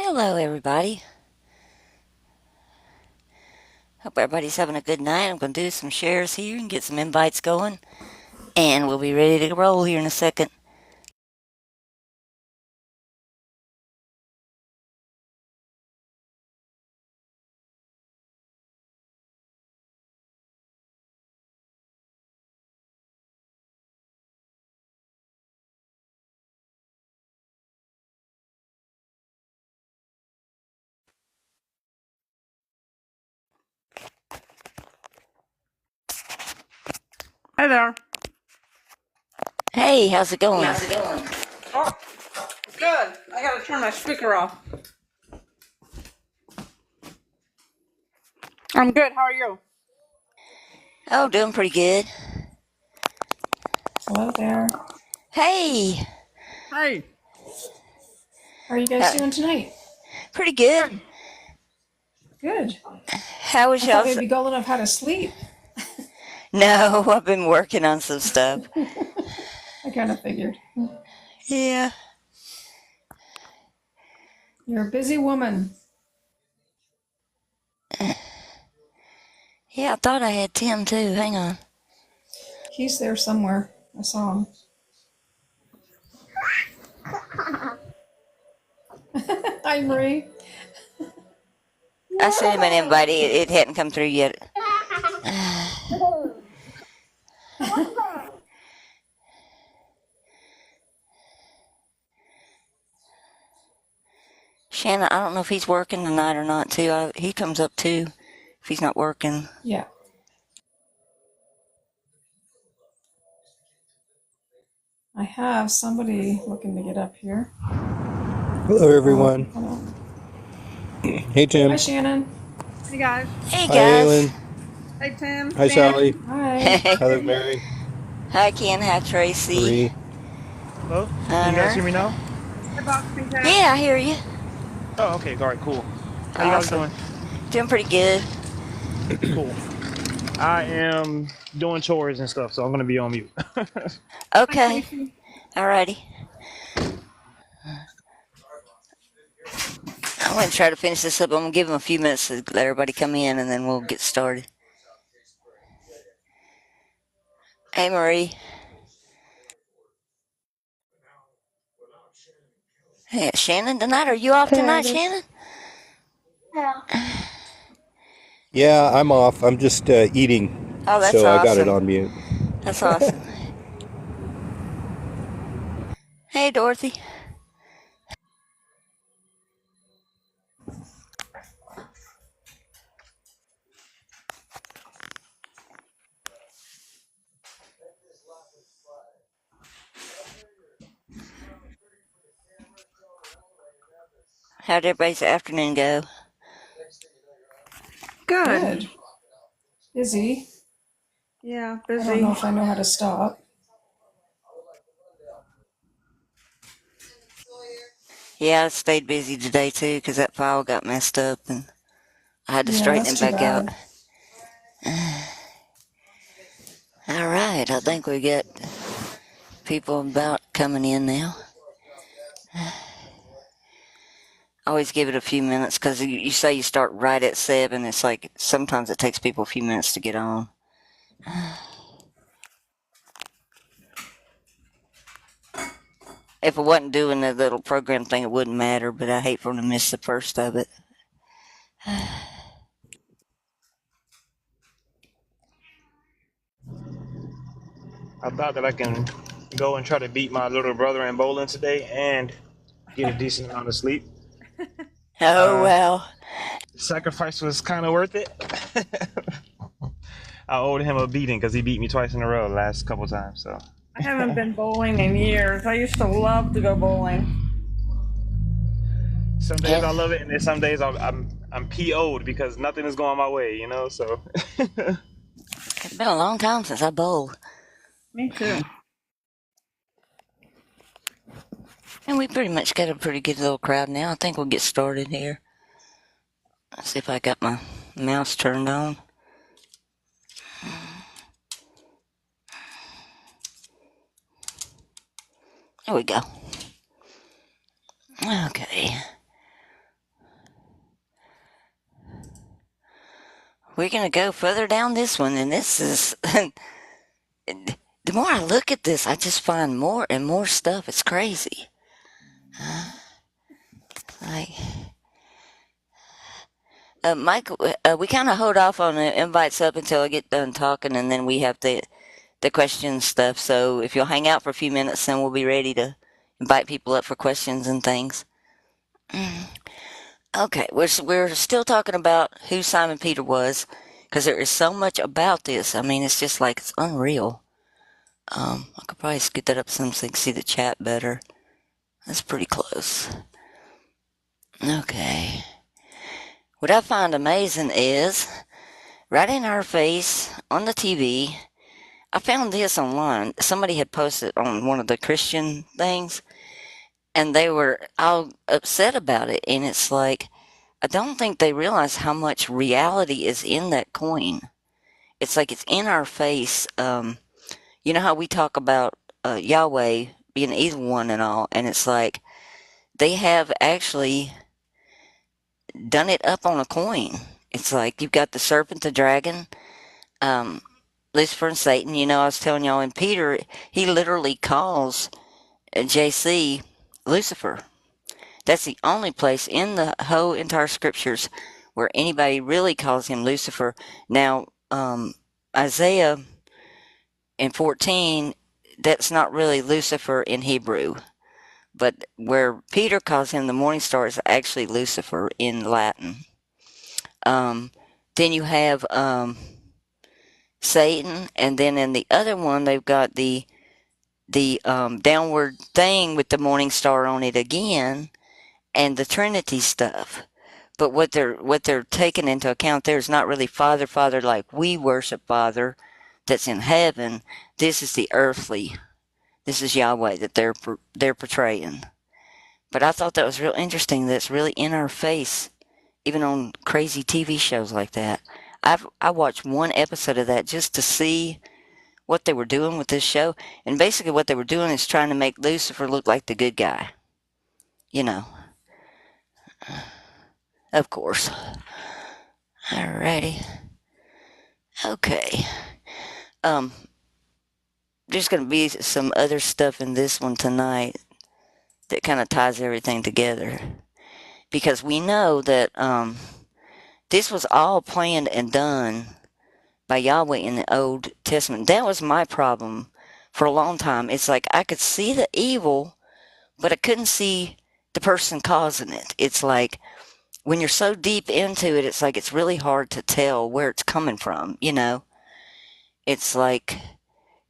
Hello, everybody. Hope everybody's having a good night. I'm going to do some shares here and get some invites going, and we'll be ready to roll here in a second. Hi there. Hey, how's it going? Oh, good. I gotta turn my speaker off. I'm good. How are you? Oh, doing pretty good. Hello there. Hey, Hi. How are you guys doing tonight? pretty good. Good. Good. How was I thought y'all's? maybe Golden have had a sleep. No, I've been working on some stuff. I kind of figured. Yeah. You're a busy woman. Yeah, I thought I had Tim too. Hang on. He's there somewhere. I saw him. Hi, Marie. I sent him an invite. It hadn't come through yet. Shannon, I don't know if he's working tonight or not, too. He comes up, too, if he's not working. Yeah. I have somebody looking to get up here. Hello, everyone. Hey, Tim. Hi, Shannon. Hey guys. Hey, Hi, guys. Aylin. Hey Tim. Hi, Sally. Hi. Hello, Mary. Hi, Ken. Hi, Tracy. Marie. Hello? Can you guys Hunter. hear me now? Hey Box Cat. Yeah, I hear you. Oh, okay. All right, cool. How you guys Awesome. doing? Doing pretty good. Cool. I am doing chores and stuff, so I'm going to be on mute. Okay. Alrighty. I'm going to try to finish this up. I'm going to give them a few minutes to let everybody come in, and then we'll get started. Hey, Marie. Hey, Shannon, tonight? Are you off tonight, Shannon? Yeah, I'm off. I'm just eating, Oh, that's so I got it awesome. on mute. That's awesome. Hey, Dorothy. How'd everybody's afternoon go? Good. Good. Busy. Yeah, I don't busy. know if I know how to stop. Yeah, I stayed busy today, too, because that file got messed up, and I had to Yeah, straighten that's it too back out. bad. All right, I think we got people about coming in now. Always give it a few minutes because you say you start right at 7. It's like sometimes it takes people a few minutes to get on. If I wasn't doing the little program thing, it wouldn't matter, but I hate for them to miss the first of it. I thought that I can go and try to beat my little brother in bowling today and get a decent amount of sleep. Oh, well. Sacrifice was kind of worth it. I owed him a beating because he beat me twice in a row the last couple times. So I haven't been bowling in years. I used to love to go bowling. some days I Yeah, love it, and then some days I'm PO'd because nothing is going my way, you know. So it's been a long time since I bowled. Me too. And we pretty much got a pretty good little crowd now. I think we'll get started here. Let's see if I got my mouse turned on. There we go. Okay. we're going to go further down this one, and this is. The more I look at this, I just find more and more stuff. It's crazy. Like, Mike, we kind of hold off on the invites up until I get done talking, and then we have the question stuff. So if you'll hang out for a few minutes, then we'll be ready to invite people up for questions and things. Okay, we're still talking about who Simon Peter was, because there is so much about this. I mean, it's just like it's unreal. I could probably scoot that up some so you can see the chat better. That's pretty close. Okay. What I find amazing is right in our face on the TV. I found this online. Somebody had posted on one of the Christian things, and they were all upset about it. And it's like, I don't think they realize how much reality is in that coin. It's like it's in our face. You know how we talk about Yahweh being the evil one and all, and it's like they have actually done it up on a coin. It's like you've got the serpent, the dragon, um, Lucifer, and Satan. You know, I was telling y'all, and Peter, he literally calls JC Lucifer. That's the only place in the whole entire scriptures where anybody really calls him Lucifer. Now, Isaiah in 14, that's not really Lucifer in Hebrew, but where Peter calls him the morning star is actually Lucifer in Latin. Then you have Satan, and then in the other one they've got the downward thing with the morning star on it again, and the Trinity stuff. But what they're taking into account there is not really Father, Father like we worship Father, that's in heaven. This is the earthly. This is Yahweh that they're portraying. But I thought that was real interesting. That's really in our face, even on crazy TV shows like that. I watched one episode of that just to see what they were doing with this show, and basically what they were doing is trying to make Lucifer look like the good guy. You know, of course. Alrighty. Okay. Um, there's going to be some other stuff in this one tonight that kind of ties everything together, because we know that this was all planned and done by Yahweh in the Old Testament. That was my problem for a long time. It's like I could see the evil, but I couldn't see the person causing it. It's like when you're so deep into it, it's like it's really hard to tell where it's coming from, you know? It's like,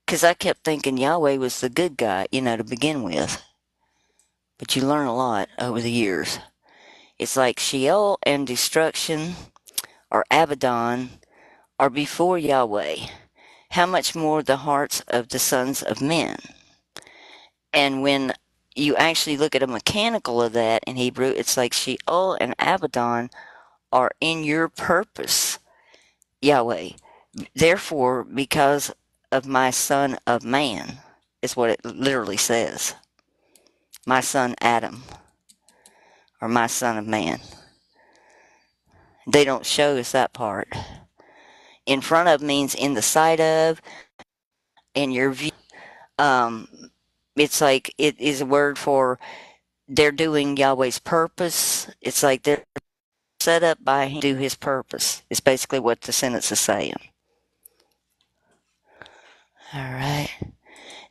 because I kept thinking Yahweh was the good guy, you know, to begin with. But you learn a lot over the years. It's like Sheol and destruction, or Abaddon, are before Yahweh. How much more the hearts of the sons of men? And when you actually look at a mechanical of that in Hebrew, it's like Sheol and Abaddon are in your purpose, Yahweh. Therefore, because of my son of man, is what it literally says. My son Adam, or my son of man. They don't show us that part. In front of means in the sight of, in your view. Um, it's like it is a word for they're doing Yahweh's purpose. It's like they're set up by him to do his purpose. It's basically what the sentence is saying. All right.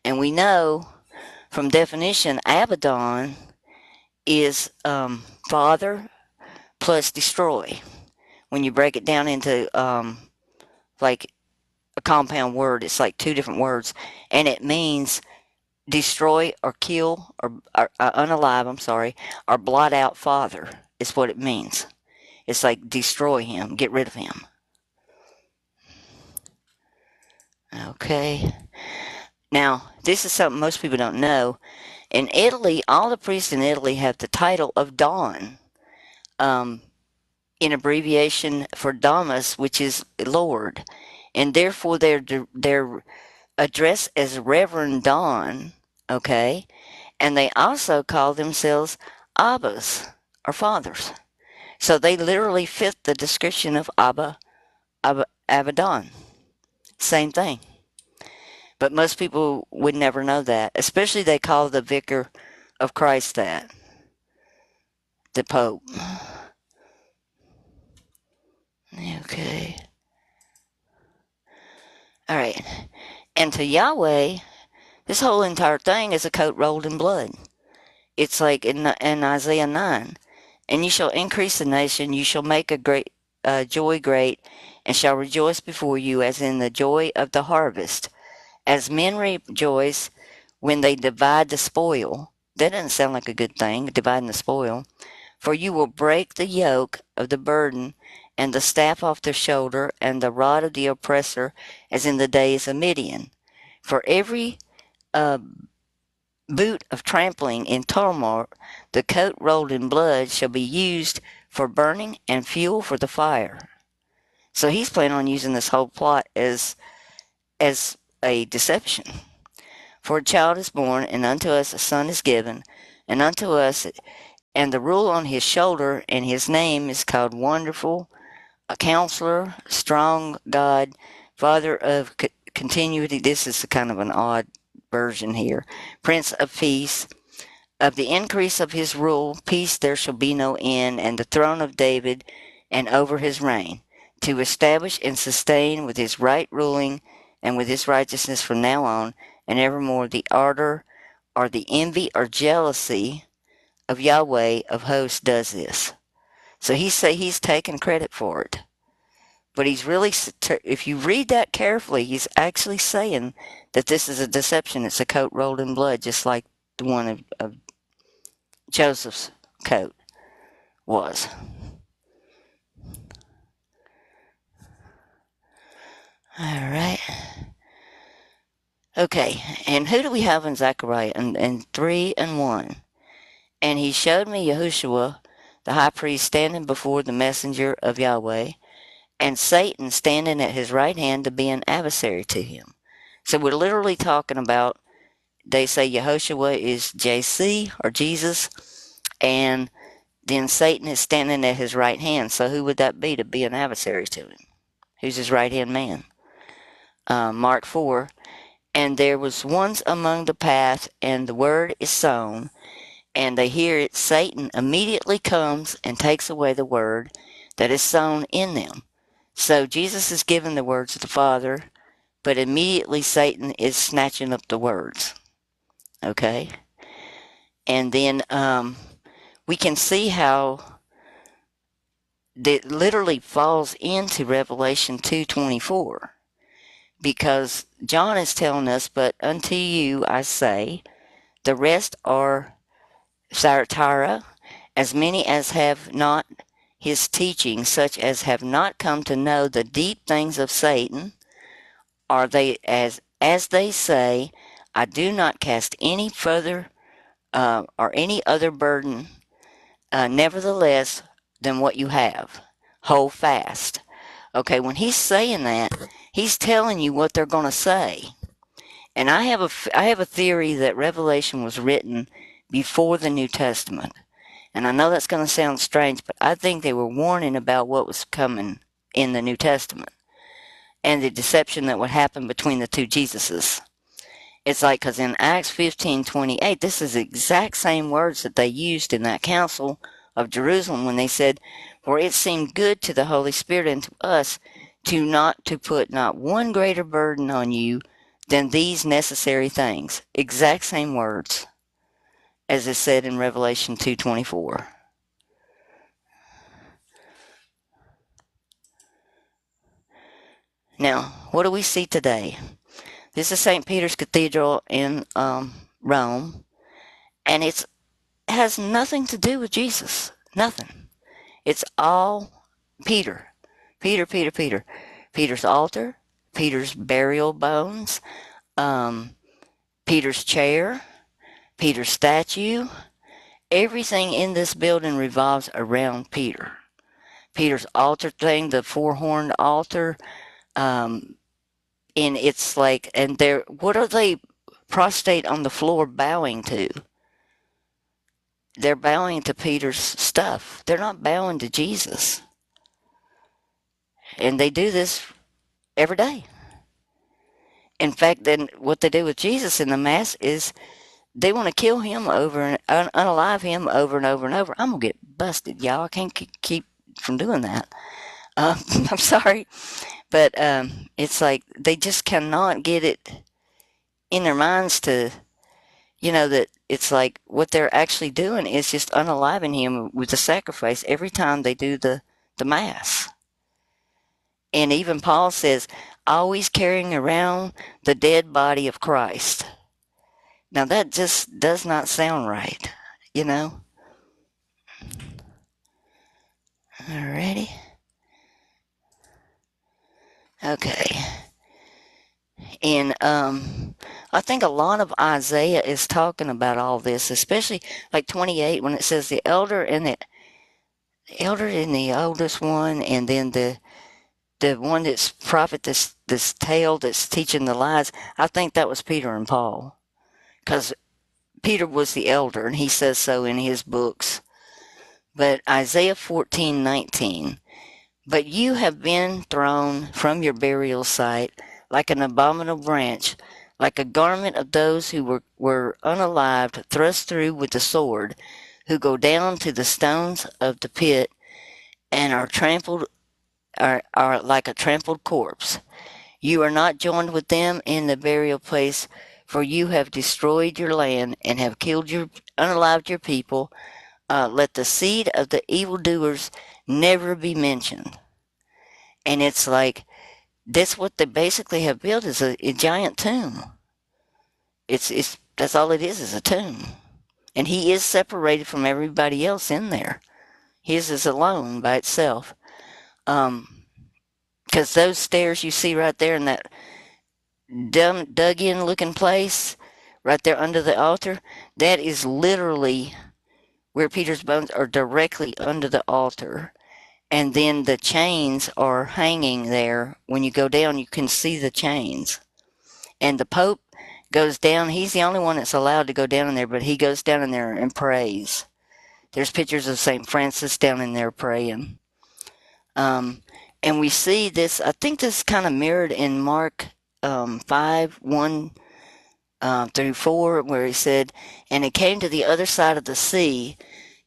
And we know from definition, Abaddon is father plus destroy. When you break it down into like a compound word, it's like two different words, and it means destroy or kill or unalive, I'm sorry, or blot out father is what it means. It's like destroy him, get rid of him. Okay. Now, this is something most people don't know. In Italy, all the priests in Italy have the title of Don, in abbreviation for Domus, which is Lord, and therefore they're addressed as Reverend Don. Okay, and they also call themselves Abbas or fathers. So they literally fit the description of Abba, Abaddon. Same thing. But most people would never know that. Especially they call the vicar of Christ that, the Pope. Okay. All right. And to Yahweh, this whole entire thing is a coat rolled in blood. It's like in Isaiah 9. And you shall increase the nation, you shall make a great joy great, and shall rejoice before you as in the joy of the harvest. As men rejoice when they divide the spoil. That doesn't sound like a good thing, dividing the spoil. For you will break the yoke of the burden, and the staff off the shoulder, and the rod of the oppressor, as in the days of Midian. For every uh, boot of trampling in turmoil, the coat rolled in blood shall be used for burning and fuel for the fire. So he's planning on using this whole plot as a deception. For a child is born, and unto us a son is given, and unto us, and the rule on his shoulder, and his name is called Wonderful, a Counselor, Strong God, Father of Continuity. This is kind of an odd version here. Prince of Peace. Of the increase of his rule, peace there shall be no end, and the throne of David, and over his reign, to establish and sustain with his right ruling, and with his righteousness from now on, and evermore. The ardor, or the envy, or jealousy of Yahweh of hosts does this. So he's taking credit for it. But he's really, if you read that carefully, he's actually saying that this is a deception. It's a coat rolled in blood, just like the one of Joseph's coat was. All right. Okay, and who do we have in Zechariah? In 3 and 1. And he showed me Yahushua, the high priest, standing before the messenger of Yahweh, and Satan standing at his right hand to be an adversary to him. So we're literally talking about, they say Yahushua is JC or Jesus, and then Satan is standing at his right hand. So who would that be to be an adversary to him? Who's his right hand man? Mark 4. And there was once among the path, and the word is sown, and they hear it. Satan immediately comes and takes away the word that is sown in them. So Jesus is giving the words of the Father, but immediately Satan is snatching up the words. Okay? And then we can see how that literally falls into Revelation 2:24, because John is telling us, but unto you I say, the rest are Thyatira, as many as have not his teaching, such as have not come to know the deep things of Satan, are they as they say, I do not cast any further or any other burden, nevertheless, than what you have. Hold fast. Okay, when he's saying that, he's telling you what they're going to say. And I have a theory that Revelation was written before the New Testament. And I know that's going to sound strange, but I think they were warning about what was coming in the New Testament and the deception that would happen between the two Jesuses. It's like, because in Acts 15:28, this is the exact same words that they used in that council of Jerusalem when they said, for it seemed good to the Holy Spirit and to us to put not one greater burden on you than these necessary things. Exact same words as is said in Revelation 2:24. Now, what do we see today? This is St. Peter's Cathedral in Rome, and it has nothing to do with Jesus. Nothing. It's all Peter. Peter, Peter, Peter. Peter's altar, Peter's burial bones, um, Peter's chair, Peter's statue. Everything in this building revolves around Peter. Peter's altar thing, the four-horned altar, um, and it's like, and they're, what are they prostrate on the floor bowing to? They're bowing to Peter's stuff. They're not bowing to Jesus. And they do this every day. In fact, then what they do with Jesus in the Mass is they want to kill him over and unalive him over and over and over. I'm going to get busted, y'all. I can't keep from doing that. I'm sorry. But it's like they just cannot get it in their minds to, that it's like what they're actually doing is just unaliving him with the sacrifice every time they do the Mass. And even Paul says, always carrying around the dead body of Christ. Now that just does not sound right, you know? Alrighty. Okay. And I think a lot of Isaiah is talking about all this, especially like 28 when it says the elder and the oldest one, and then the one that's prophet, this tale that's teaching the lies. I think that was Peter and Paul, because Peter was the elder, and he says so in his books. But Isaiah 14:19. But you have been thrown from your burial site like an abominable branch, like a garment of those who were unalived, thrust through with the sword, who go down to the stones of the pit and are like a trampled corpse. You are not joined with them in the burial place, for you have destroyed your land and have killed unalived your people. Let the seed of the evildoers never be mentioned. And it's like that's what they basically have built is a giant tomb. It's that's all it is a tomb, and he is separated from everybody else in there. His is alone by itself. Because those stairs you see right there in that dug in looking place, right there under the altar, that is literally where Peter's bones are directly under the altar. And then the chains are hanging there. When you go down, you can see the chains. And the Pope goes down. He's the only one that's allowed to go down in there, but he goes down in there and prays. There's pictures of St. Francis down in there praying. And we see this, I think this is kind of mirrored in Mark 5 1 through 4, where he said, and it came to the other side of the sea,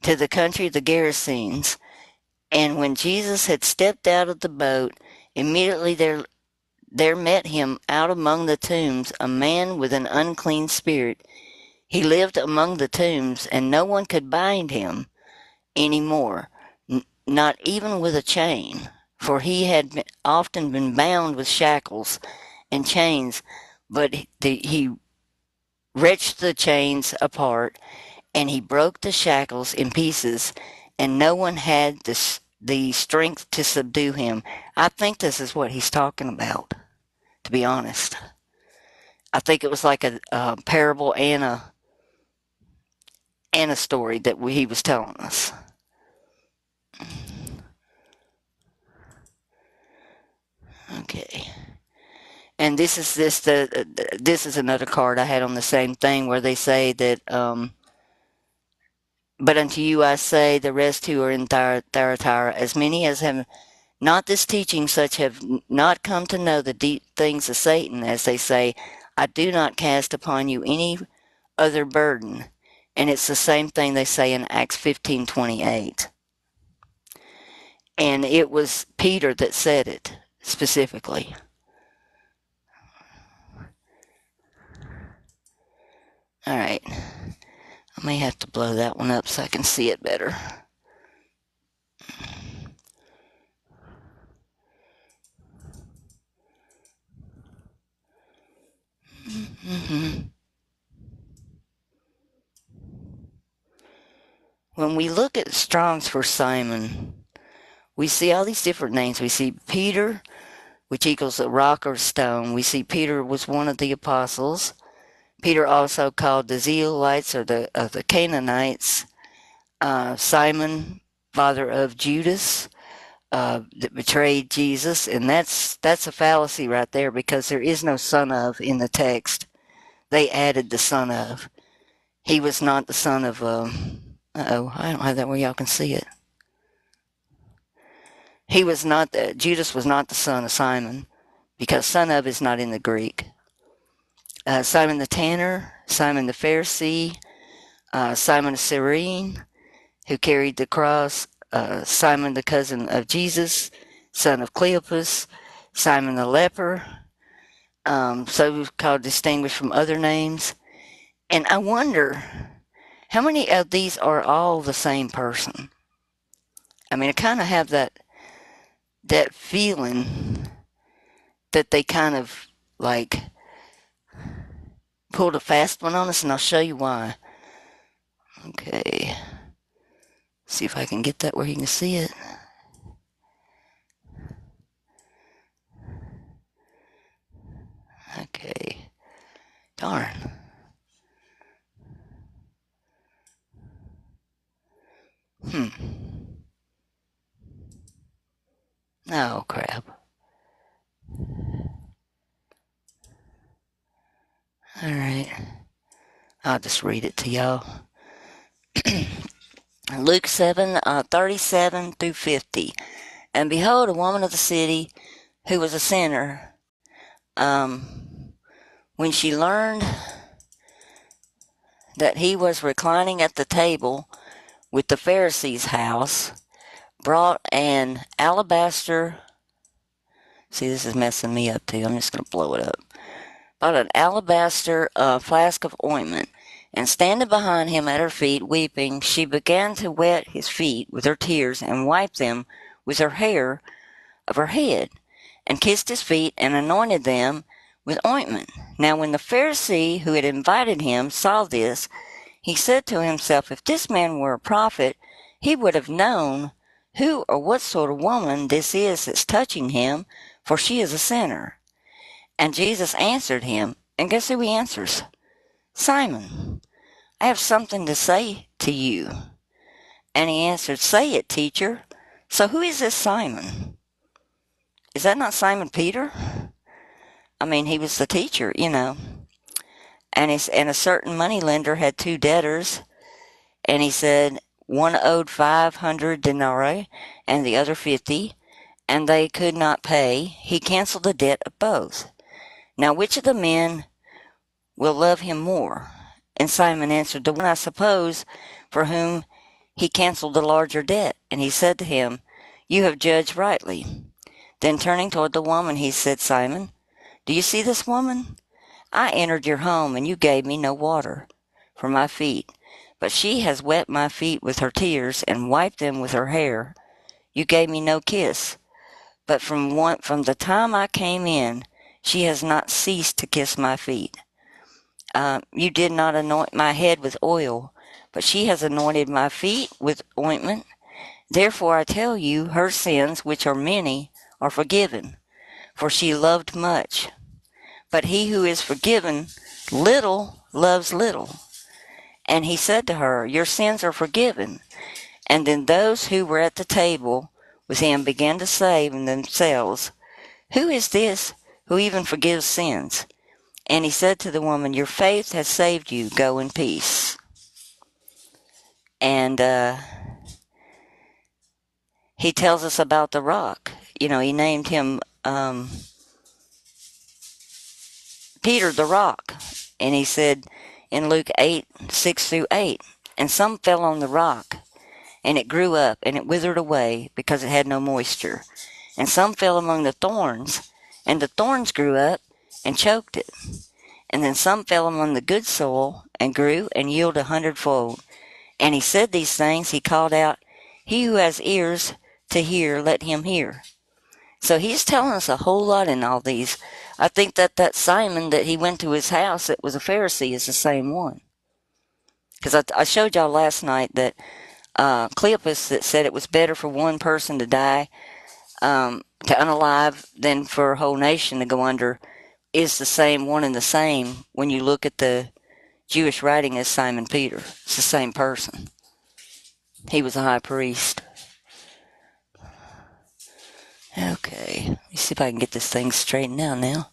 to the country of the Gerasenes. And when Jesus had stepped out of the boat, immediately there met him out among the tombs a man with an unclean spirit. He lived among the tombs, and no one could bind him any more, not even with a chain, for he had often been bound with shackles and chains, but he wrenched the chains apart, and he broke the shackles in pieces, and no one had the strength to subdue him. I think this is what he's talking about, to be honest. I think it was like a parable and a story that he was telling us. Okay. And this is another card I had on the same thing where they say that but unto you I say, the rest who are in Thyatira, as many as have not this teaching, such have not come to know the deep things of Satan, as they say, I do not cast upon you any other burden. And it's the same thing they say in Acts 15:28. And it was Peter that said it specifically. All right. I may have to blow that one up so I can see it better. When we look at Strong's for Simon, we see all these different names. We see Peter, which equals a rock or stone. We see Peter was one of the apostles. Peter also called the Zeolites or the Canaanites. Simon, father of Judas, that betrayed Jesus, and that's a fallacy right there because there is no son of in the text. They added the son of. He was not the son of. I don't have that where y'all can see it. Judas was not the son of Simon, because son of is not in the Greek. Simon the tanner, Simon the Pharisee, Simon of Cyrene, who carried the cross, Simon the cousin of Jesus, son of Cleopas, Simon the leper, so called distinguished from other names. And I wonder how many of these are all the same person. I mean, I kind of have that feeling that they kind of like pulled a fast one on us, and I'll show you why. Okay, see if I can get that where you can see it. Okay, darn. Hmm. Oh, crap. Alright. I'll just read it to y'all. Luke 7, 37 through 50. And behold, a woman of the city who was a sinner, when she learned that he was reclining at the table with the Pharisee's house, brought an alabaster. See, this is messing me up too. I'm just going to blow it up. Brought an alabaster flask of ointment, and standing behind him at her feet, weeping, she began to wet his feet with her tears, and wipe them with her hair of her head, and kissed his feet, and anointed them with ointment. Now when the Pharisee who had invited him saw this, he said to himself, if this man were a prophet, he would have known who or what sort of woman this is that's touching him, for she is a sinner. And Jesus answered him, and guess who he answers? Simon, I have something to say to you. And he answered, say it, teacher. So who is this Simon? Is that not Simon Peter? I mean, he was the teacher, you know. And a certain moneylender had two debtors, and he said one owed 500 denarii and the other 50, and they could not pay. He canceled the debt of both. Now which of the men will love him more? And Simon answered, the one, I suppose, for whom he canceled the larger debt. And he said to him, you have judged rightly. Then turning toward the woman, he said, Simon, do you see this woman? I entered your home, and you gave me no water for my feet, but she has wet my feet with her tears and wiped them with her hair. You gave me no kiss, but from the time I came in, she has not ceased to kiss my feet. You did not anoint my head with oil, but she has anointed my feet with ointment. Therefore I tell you, her sins, which are many, are forgiven, for she loved much. But he who is forgiven little loves little. And he said to her, your sins are forgiven. And then those who were at the table with him began to say in themselves, who is this who even forgives sins? And he said to the woman, your faith has saved you. Go in peace. And he tells us about the rock. You know, he named him Peter the rock. And he said in Luke 8, 6 through 8, and some fell on the rock, and it grew up, and it withered away, because it had no moisture. And some fell among the thorns, and the thorns grew up and choked it. And then some fell among the good soil, and grew and yielded 100-fold. And he said these things, he called out, he who has ears to hear, let him hear. So he's telling us a whole lot in all these. I think that Simon that he went to his house that was a Pharisee is the same one. Because I showed y'all last night that Cleopas that said it was better for one person to die, to unalive, than for a whole nation to go under, is the same one and the same when you look at the Jewish writing as Simon Peter. It's the same person. He was a high priest. Okay, let me see if I can get this thing straightened out now.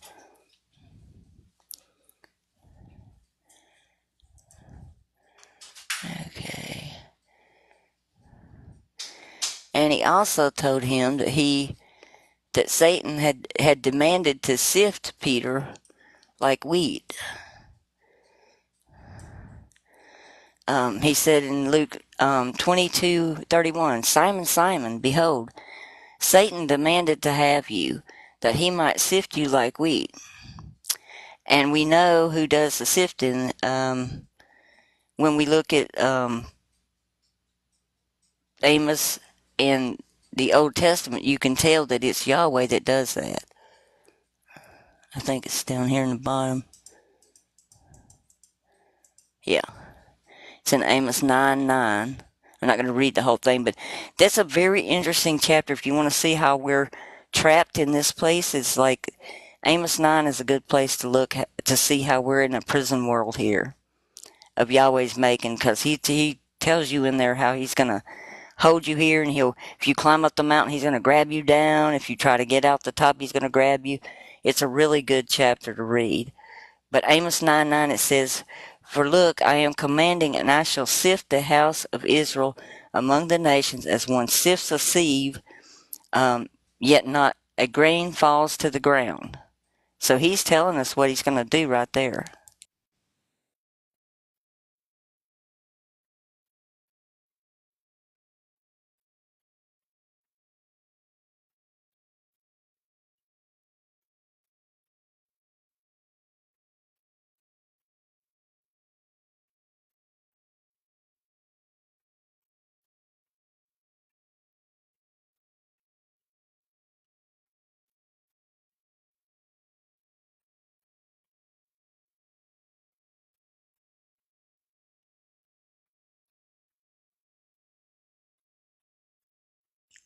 Okay. And he also told him that Satan had demanded to sift Peter like wheat. He said in Luke 22:31, Simon, Simon, behold, Satan demanded to have you, that he might sift you like wheat. And we know who does the sifting. When we look at Amos in the Old Testament, you can tell that it's Yahweh that does that. I think it's down here in the bottom. Yeah. It's in Amos 9:9. I'm not going to read the whole thing, but that's a very interesting chapter. If you want to see how we're trapped in this place, it's like Amos 9 is a good place to look to see how we're in a prison world here of Yahweh's making, because he tells you in there how he's going to hold you here, and if you climb up the mountain, he's going to grab you down. If you try to get out the top, he's going to grab you. It's a really good chapter to read. But Amos 9:9, it says, For look, I am commanding, and I shall sift the house of Israel among the nations as one sifts a sieve, yet not a grain falls to the ground. So he's telling us what he's going to do right there.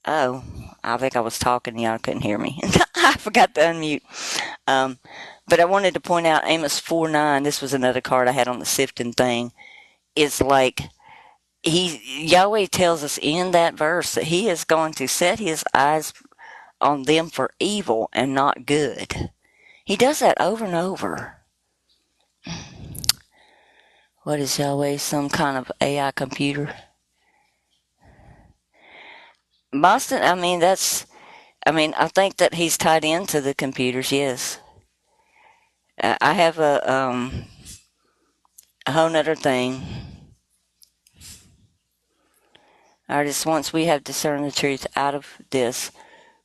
Oh, I think I was talking, y'all couldn't hear me. I forgot to unmute. Um, but I wanted to point out Amos 4:9. This was another card I had on the sifting thing. It's like Yahweh tells us in that verse that he is going to set his eyes on them for evil and not good. He does that over and over. What is Yahweh? Some kind of AI computer? Boston, I think that he's tied into the computers, yes. I have a whole nother thing. Artists, once we have discerned the truth out of this,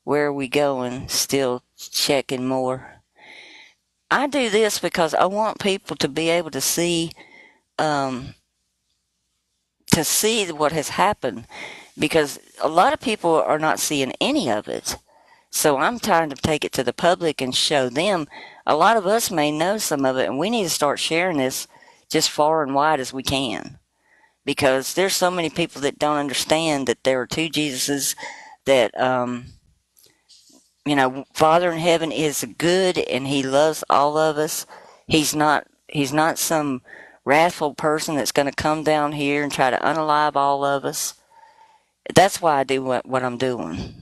where are we going? Still checking more. I do this because I want people to be able um, to see what has happened, because a lot of people are not seeing any of it. So I'm trying to take it to the public and show them. A lot of us may know some of it, and we need to start sharing this just far and wide as we can, because there's so many people that don't understand that there are two Jesuses, that Father in heaven is good and he loves all of us. He's not some wrathful person that's going to come down here and try to unalive all of us. That's why I do what I'm doing.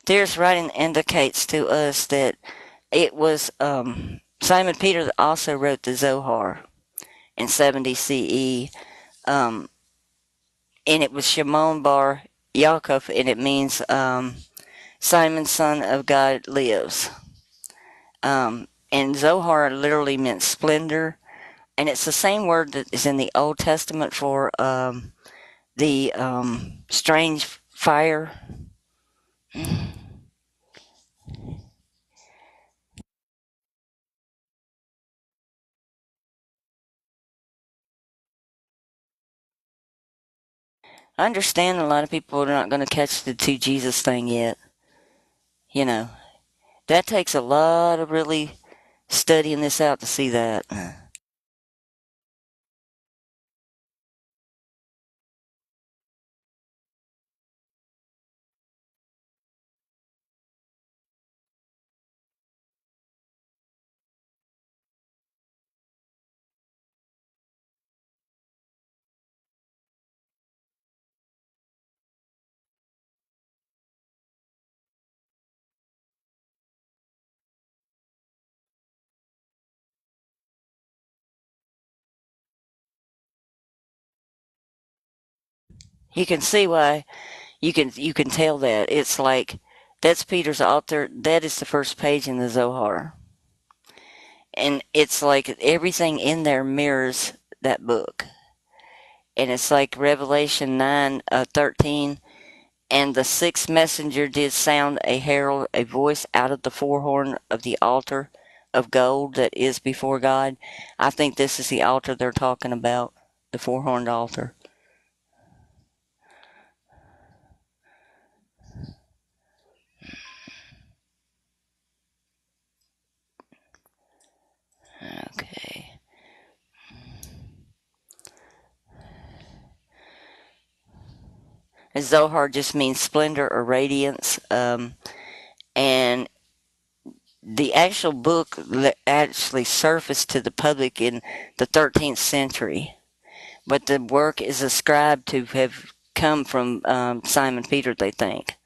There's writing indicates to us that it was Simon Peter that also wrote the Zohar in 70 CE, um, and it was Shimon bar Yaakov, and it means Simon, son of God, lives. And Zohar literally meant splendor, and it's the same word that is in the Old Testament for the strange fire. I understand a lot of people are not going to catch the two Jesus thing yet. You know, that takes a lot of really studying this out to see that. You can see why you can tell that. It's like that's Peter's altar. That is the first page in the Zohar. And it's like everything in there mirrors that book. And it's like Revelation 9:13. And the sixth messenger did sound a herald, a voice out of the four horn of the altar of gold that is before God. I think this is the altar they're talking about, the four horned altar. Okay. Zohar just means splendor or radiance. And the actual book actually surfaced to the public in the 13th century, but the work is ascribed to have come from Simon Peter, they think.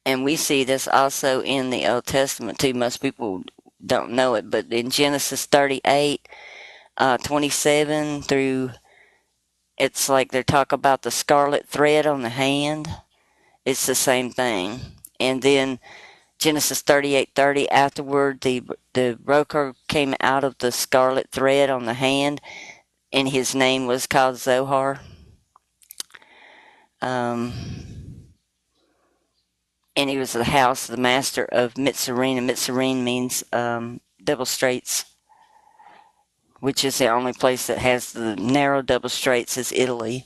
And we see this also in the Old Testament too. Most people don't know it, but in Genesis 38, 27 through, it's like they talk about the scarlet thread on the hand. It's the same thing. And then Genesis 38:30, afterward, the broker came out of the scarlet thread on the hand, and his name was called Zohar. Um, and he was the house, the master of Mitzrayim. And Mitzrayim means double straits, which is the only place that has the narrow double straits is Italy.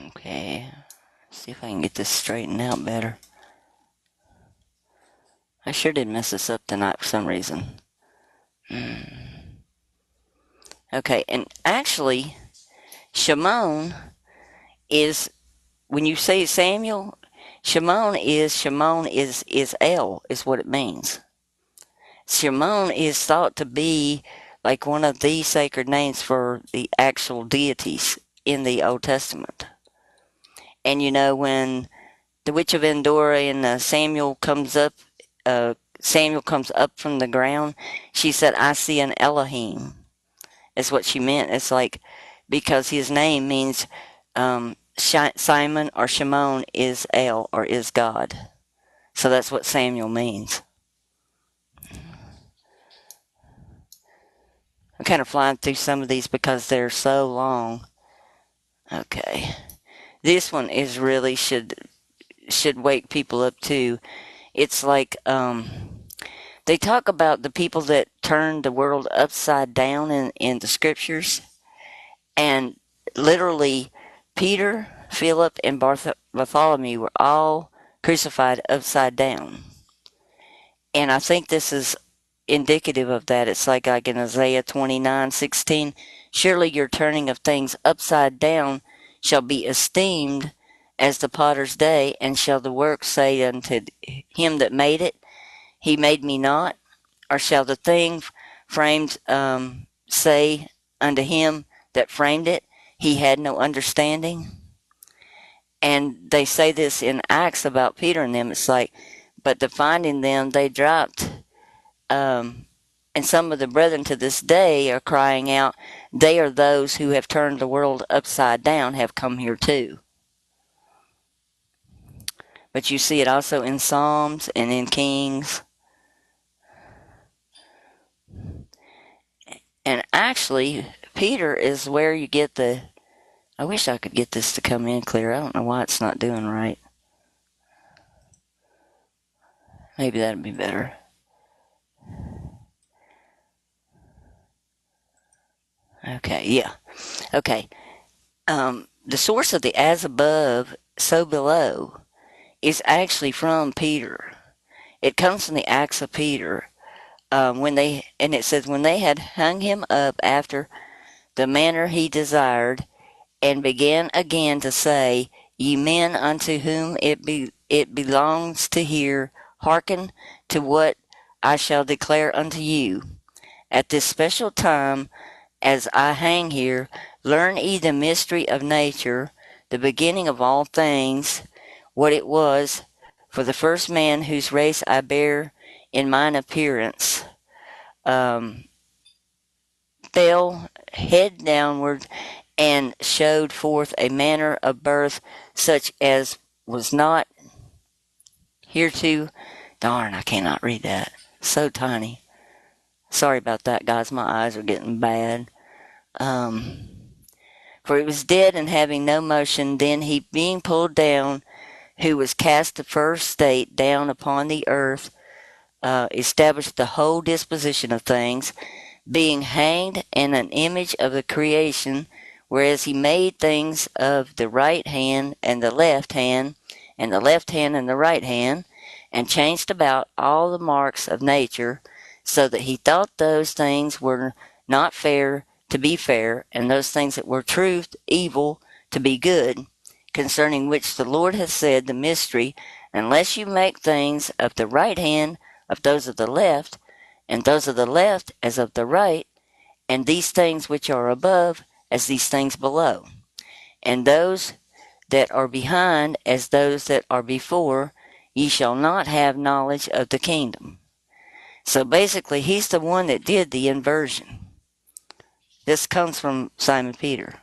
Okay, let's see if I can get this straightened out better. I sure did mess this up tonight for some reason. Okay, and actually, Shimon is, when you say Samuel, Shimon is El, is what it means. Shimon is thought to be like one of the sacred names for the actual deities in the Old Testament. And you know, when the witch of Endor and Samuel comes up from the ground, she said, "I see an Elohim." Is what she meant. It's like, because his name means Simon or Shimon is El, or is God. So that's what Samuel means. I'm kind of flying through some of these because they're so long. Okay. This one is really should wake people up too. It's like they talk about the people that turned the world upside down in the scriptures, and literally Peter, Philip, and Bartholomew were all crucified upside down. And I think this is indicative of that. It's like in Isaiah 29:16, surely your turning of things upside down shall be esteemed as the potter's day, and shall the work say unto him that made it, he made me not? Or shall the thing framed say unto him that framed it, he had no understanding? And they say this in Acts about Peter and them. It's like, but to finding them, they dropped. And some of the brethren to this day are crying out, they are those who have turned the world upside down, have come here too. But you see it also in Psalms and in Kings. And actually, Peter is where you get the. I wish I could get this to come in clear. I don't know why it's not doing right. Maybe that'd be better. Okay, yeah. Okay. The source of the as above, so below is actually from Peter. It comes from the Acts of Peter. And it says, when they had hung him up after the manner he desired, and began again to say, ye men unto whom it belongs to hear, hearken to what I shall declare unto you. At this special time, as I hang here, learn ye the mystery of nature, the beginning of all things, what it was For the first man whose race I bear in mine appearance fell head downward and showed forth a manner of birth such as was not hereto. Darn, I cannot read that. So tiny. Sorry about that, guys. My eyes are getting bad. Um, for it was dead and having no motion. Then he, being pulled down, who was cast the first state down upon the earth, established the whole disposition of things, being hanged in an image of the creation, whereas he made things of the right hand and the left hand, and the left hand and the right hand, and changed about all the marks of nature, so that he thought those things were not fair to be fair, and those things that were truth evil to be good, concerning which the Lord hath said the mystery, unless you make things of the right hand of those of the left, and those of the left as of the right, and these things which are above as these things below, and those that are behind as those that are before, ye shall not have knowledge of the kingdom. So basically, he's the one that did the inversion. This comes from Simon Peter.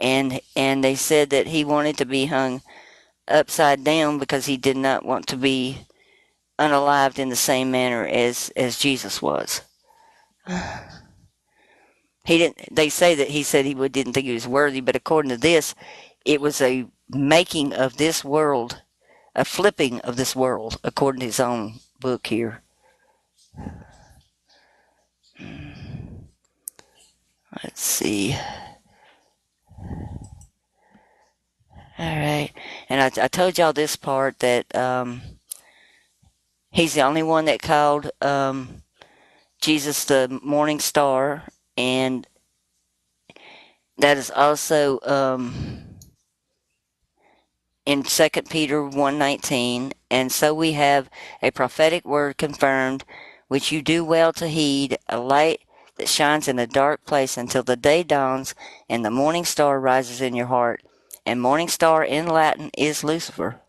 And they said that he wanted to be hung upside down because he did not want to be unalived in the same manner as Jesus was. He didn't. They say that he said didn't think he was worthy, but according to this, it was a making of this world, a flipping of this world, according to his own book here. Let's see. All right, and I told y'all this part that he's the only one that called Jesus the morning star, and that is also in 2 Peter 1:19, and so we have a prophetic word confirmed, which you do well to heed, a light that shines in a dark place until the day dawns and the morning star rises in your heart. And morning star in Latin is Lucifer.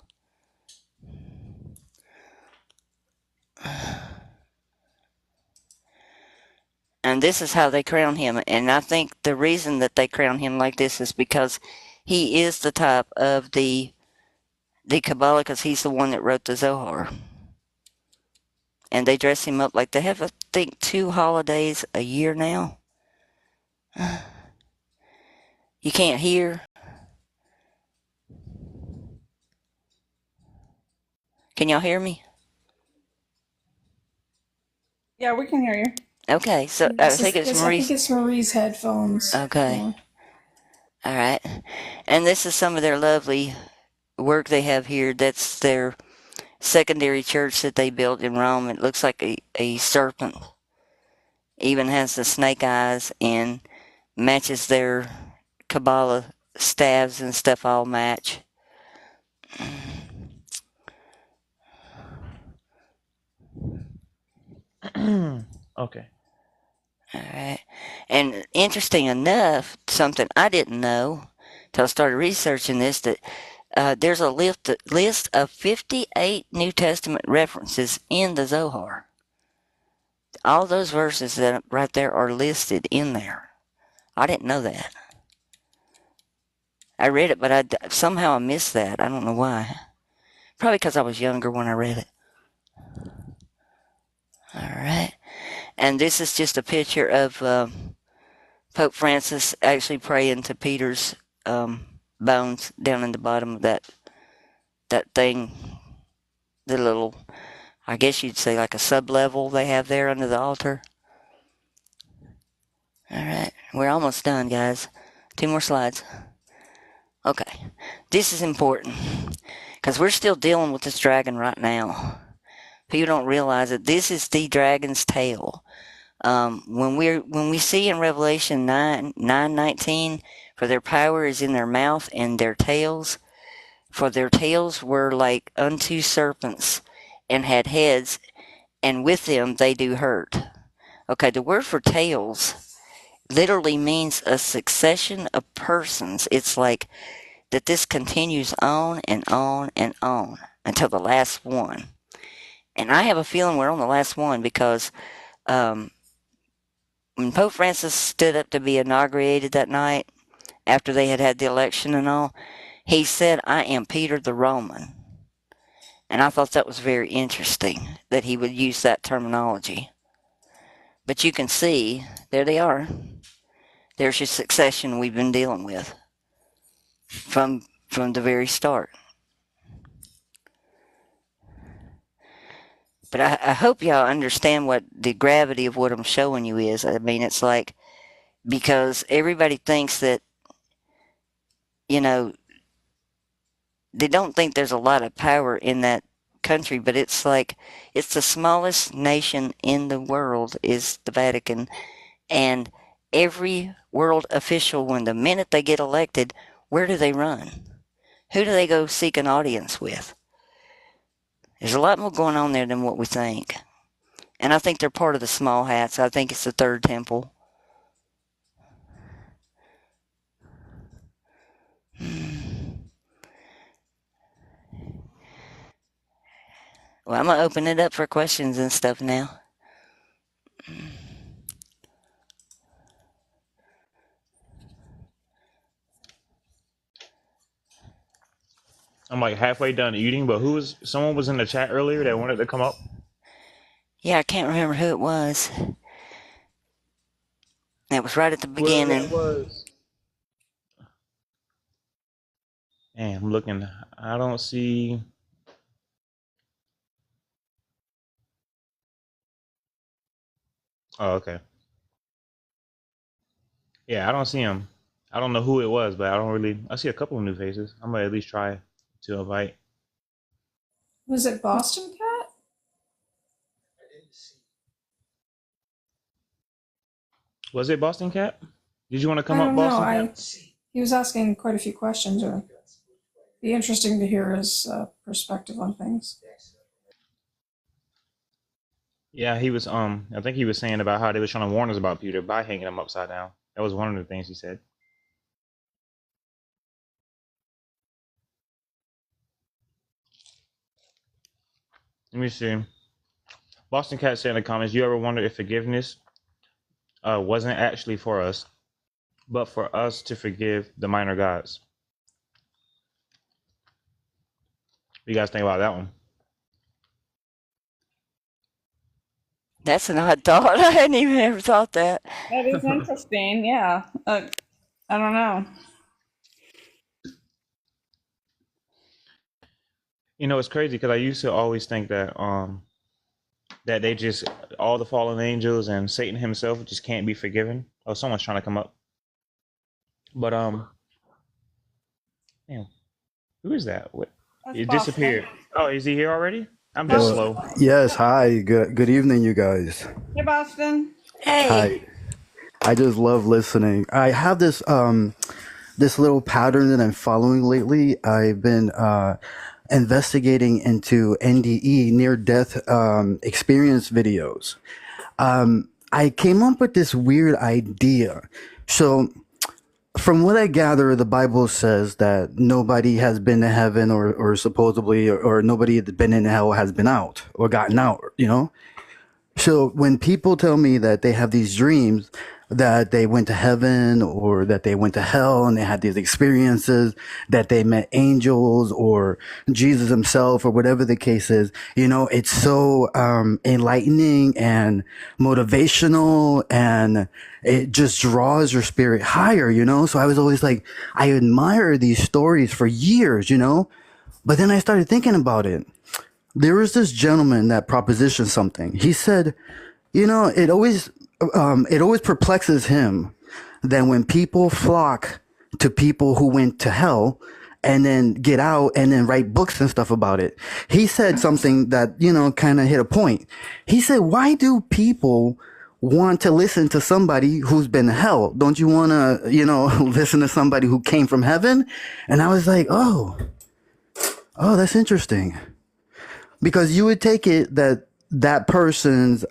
And this is how they crown him. And I think the reason that they crown him like this is because he is the type of the Kabbalah, because he's the one that wrote the Zohar. And they dress him up like they have, I think, 2 holidays a year now. You can't hear. Can y'all hear me? Yeah, we can hear you. Okay, so I Yes, think it's I think Marie's. it's Marie's headphones. Okay, Yeah. all right. And this is some of their lovely work they have here. That's their secondary church that they built in Rome. It looks like a serpent. Even has the snake eyes and matches their Kabbalah staves and stuff all match. Okay. All right. And interesting enough, something I didn't know till I started researching this, that there's a list of 58 New Testament references in the Zohar. All those verses that right there are listed in there. I didn't know that. I read it, but somehow I missed that. I don't know why. Probably because I was younger when I read it. All right. And this is just a picture of Pope Francis actually praying to Peter's bones down in the bottom of that thing, the little, I guess you'd say like a sub-level they have there under the altar. All right, we're almost done, guys. 2 more slides. Okay, this is important because we're still dealing with this dragon right now. People don't realize that this is the dragon's tail. When we see in Revelation 9:19, for their power is in their mouth and their tails, for their tails were like unto serpents, and had heads, and with them they do hurt. Okay, the word for tails literally means a succession of persons. It's like that this continues on and on and on until the last one. And I have a feeling we're on the last one because when Pope Francis stood up to be inaugurated that night, after they had had the election and all, he said, "I am Peter the Roman." And I thought that was very interesting that he would use that terminology. But you can see, there they are. There's your succession we've been dealing with from the very start. But I hope y'all understand what the gravity of what I'm showing you is. I mean, it's like, because everybody thinks that, you know, they don't think there's a lot of power in that country, but it's like, it's the smallest nation in the world is the Vatican. And every world official, when the minute they get elected, where do they run? Who do they go seek an audience with? There's a lot more going on there than what we think. And I think they're part of the small hats. I think it's the third temple. Well, I'm going to open it up for questions and stuff now. I'm like halfway done eating, but someone was in the chat earlier that wanted to come up? Yeah, I can't remember who it was. It was right at the Whoever beginning. that was. And I'm looking. I don't see. Oh, okay. Yeah, I don't see him. I don't know who it was, but I see a couple of new faces. I'm gonna at least try to invite. Was it Boston Cat? Was it Boston Cat? Did you want to I come up, don't know. Boston Cat? He was asking quite a few questions. Or be interesting to hear his perspective on things. Yeah, he was. I think he was saying about how they was trying to warn us about Peter by hanging him upside down. That was one of the things he said. Let me see. Boston Cat said in the comments, "You ever wonder if forgiveness wasn't actually for us, but for us to forgive the minor gods?" What do you guys think about that one? That's an odd thought. I hadn't even ever thought that. That is interesting. Yeah. I don't know. You know, it's crazy because I used to always think that they just all the fallen angels and Satan himself just can't be forgiven. Oh, someone's trying to come up. But damn, who is that? What? That's It Boston. disappeared. Oh, is he here already? I'm just Boston. slow. Yes, hi. Good evening, you guys. Hey, Boston. Hey, Hi. I just love listening. I have this little pattern that I'm following lately. I've been investigating into NDE, near death experience videos. I came up with this weird idea. So from what I gather, the Bible says that nobody has been to heaven or supposedly or nobody that's been in hell has been out or gotten out, you know? So when people tell me that they have these dreams that they went to heaven or that they went to hell and they had these experiences, that they met angels or Jesus himself or whatever the case is, you know, it's so enlightening and motivational, and it just draws your spirit higher, you know? So I was always like, I admire these stories for years, you know? But then I started thinking about it. There was this gentleman that propositioned something. He said, you know, it always perplexes him that when people flock to people who went to hell and then get out and then write books and stuff about it. He said something that, you know, kind of hit a point. He said, why do people want to listen to somebody who's been to hell? Don't you want to, you know, listen to somebody who came from heaven? And I was like, oh, that's interesting. Because you would take it that that person's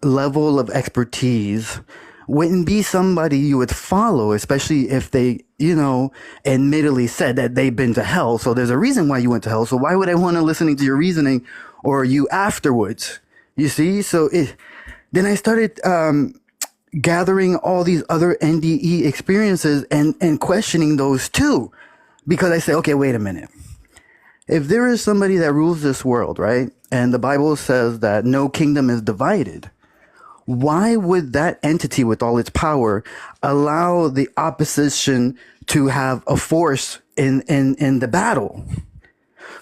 level of expertise wouldn't be somebody you would follow, especially if they, admittedly said that they've been to hell. So there's a reason why you went to hell. So why would I want to listening to your reasoning or you afterwards? You see? Then I started gathering all these other NDE experiences and questioning those too. Because I say, okay, wait a minute. If there is somebody that rules this world, right? And the Bible says that no kingdom is divided, why would that entity with all its power allow the opposition to have a force in the battle?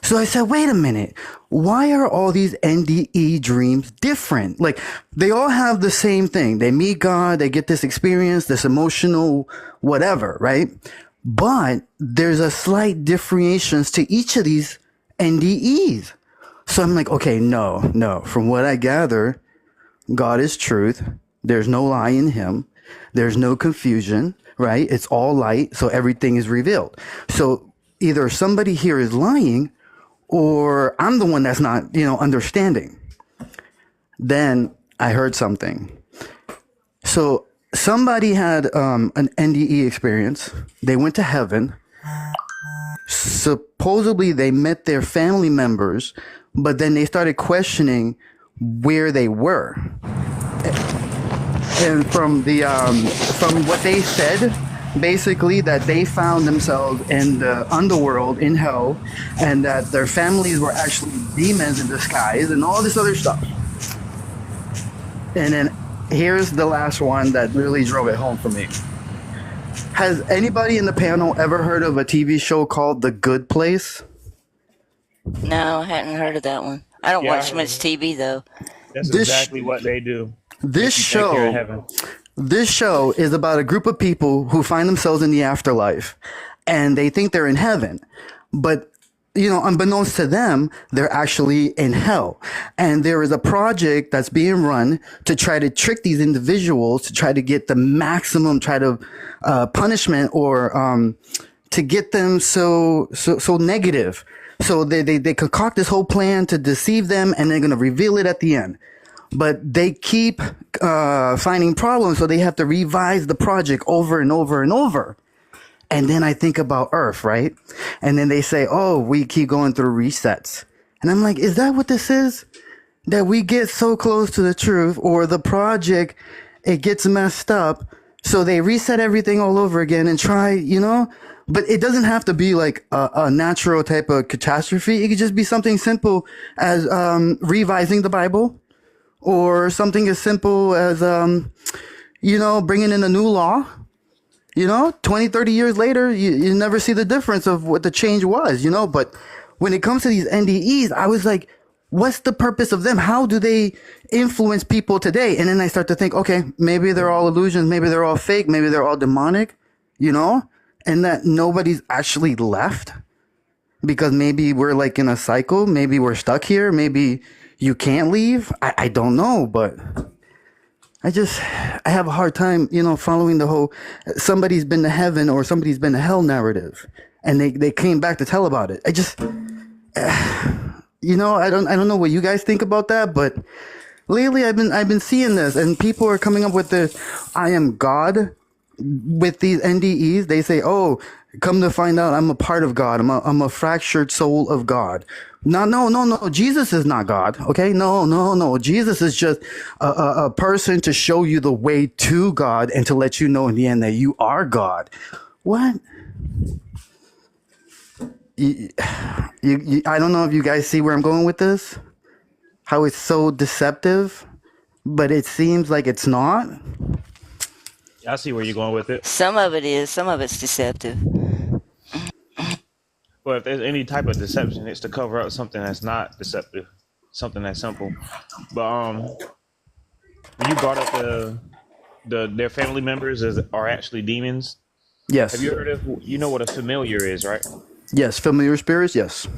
So I said, wait a minute. Why are all these NDE dreams different? Like, they all have the same thing. They meet God, they get this experience, this emotional whatever, right? But there's a slight differentiations to each of these NDEs. So I'm like, okay, no. From what I gather, God is truth. There's no lie in him. There's no confusion, right? It's all light. So everything is revealed. So either somebody here is lying or I'm the one that's not, understanding. Then I heard something. So somebody had an NDE experience. They went to heaven. Supposedly they met their family members, but then they started questioning where they were. And from what they said, basically that they found themselves in the underworld in hell, and that their families were actually demons in disguise, and all this other stuff. And then here's the last one that really drove it home for me. Has anybody in the panel ever heard of a TV show called The Good Place? No, I hadn't heard of that one. I don't Yeah, I watch heard much of it. TV though. That's This exactly what they do. this Make you think you're in show heaven. This show is about a group of people who find themselves in the afterlife and they think they're in heaven. But, unbeknownst to them, they're actually in hell. And there is a project that's being run to try to trick these individuals to try to get the maximum punishment or to get them so negative. So they concoct this whole plan to deceive them, and they're going to reveal it at the end. But they keep finding problems, so they have to revise the project over and over and over. And then I think about Earth, right? And then they say, oh, we keep going through resets. And I'm like, is that what this is? That we get so close to the truth, or the project, it gets messed up, so they reset everything all over again and try, But it doesn't have to be like a natural type of catastrophe. It could just be something simple as revising the Bible, or something as simple as, bringing in a new law. 20, 30 years later, you never see the difference of what the change was, But when it comes to these NDEs, I was like, what's the purpose of them? How do they influence people today? And then I start to think, okay, maybe they're all illusions. Maybe they're all fake. Maybe they're all demonic, and that nobody's actually left because maybe we're like in a cycle. Maybe we're stuck here. Maybe you can't leave. I don't know, but I have a hard time, following the whole somebody's been to heaven or somebody's been to hell narrative, and they came back to tell about it. I don't know what you guys think about that, but lately I've been seeing this, and people are coming up with this I am God with these NDEs. They say, oh, come to find out I'm a part of God. I'm a fractured soul of God. No. Jesus is not God. Okay. No. Jesus is just a person to show you the way to God and to let you know in the end that you are God. What? I don't know if you guys see where I'm going with this. How it's so deceptive, but it seems like it's not. I see where you're going with it. Some of it is, some of it's deceptive. But if there's any type of deception, it's to cover up something that's not deceptive, something that's simple. But when you brought up their family members are actually demons, have Yes. you heard of what a familiar is, right? Yes. Familiar spirits. Yes.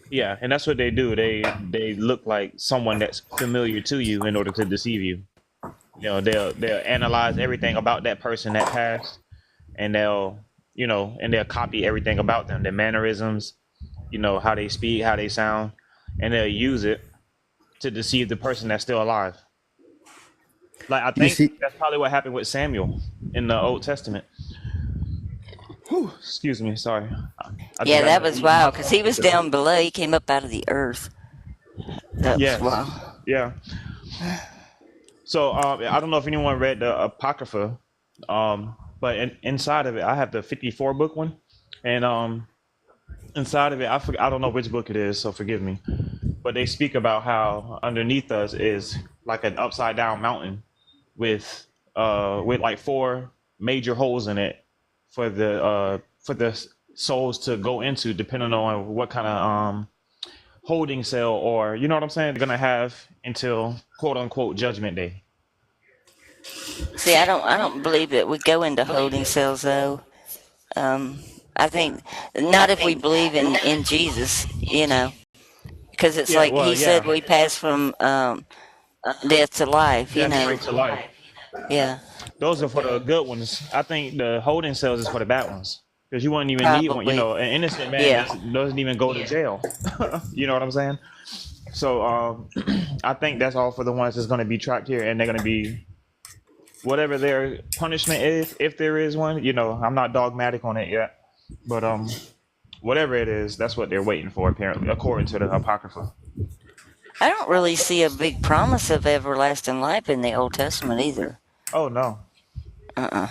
Yeah, and that's what they do. They look like someone that's familiar to you in order to deceive you. They'll analyze everything about that person that passed, and they'll copy everything about them, their mannerisms, how they speak, how they sound, and they'll use it to deceive the person that's still alive. Like I You think see, that's probably what happened with Samuel in the Old Testament. Whew, excuse me, sorry. I just Yeah, got that done was eating wild hot because he sauce. was down below. He came up out of the earth. That was Yes, wild. yeah. So I don't know if anyone read the Apocrypha, but inside of it, I have the 54 book one, and inside of it, I don't know which book it is, so forgive me. But they speak about how underneath us is like an upside down mountain with like four major holes in it for the souls to go into, depending on what kind of holding cell, or you know what I'm saying, they're gonna have until quote unquote judgment day. See, I don't believe that we go into holding cells though. Um, I think not if we believe in Jesus, because it's Yeah, like well, he said yeah, we pass from death to life. death straight to life. Yeah, Those are for the good ones. I think the holding cells is for the bad ones. Because you wouldn't even need one. You probably. know, an innocent man Yeah. doesn't even go to jail. You know what I'm saying? So I think that's all for the ones that's going to be trapped here, and they're going to be whatever their punishment is, if there is one. You know, I'm not dogmatic on it yet, but whatever it is, that's what they're waiting for, apparently, according to the Apocrypha. I don't really see a big promise of everlasting life in the Old Testament either. Oh no, Uh-uh.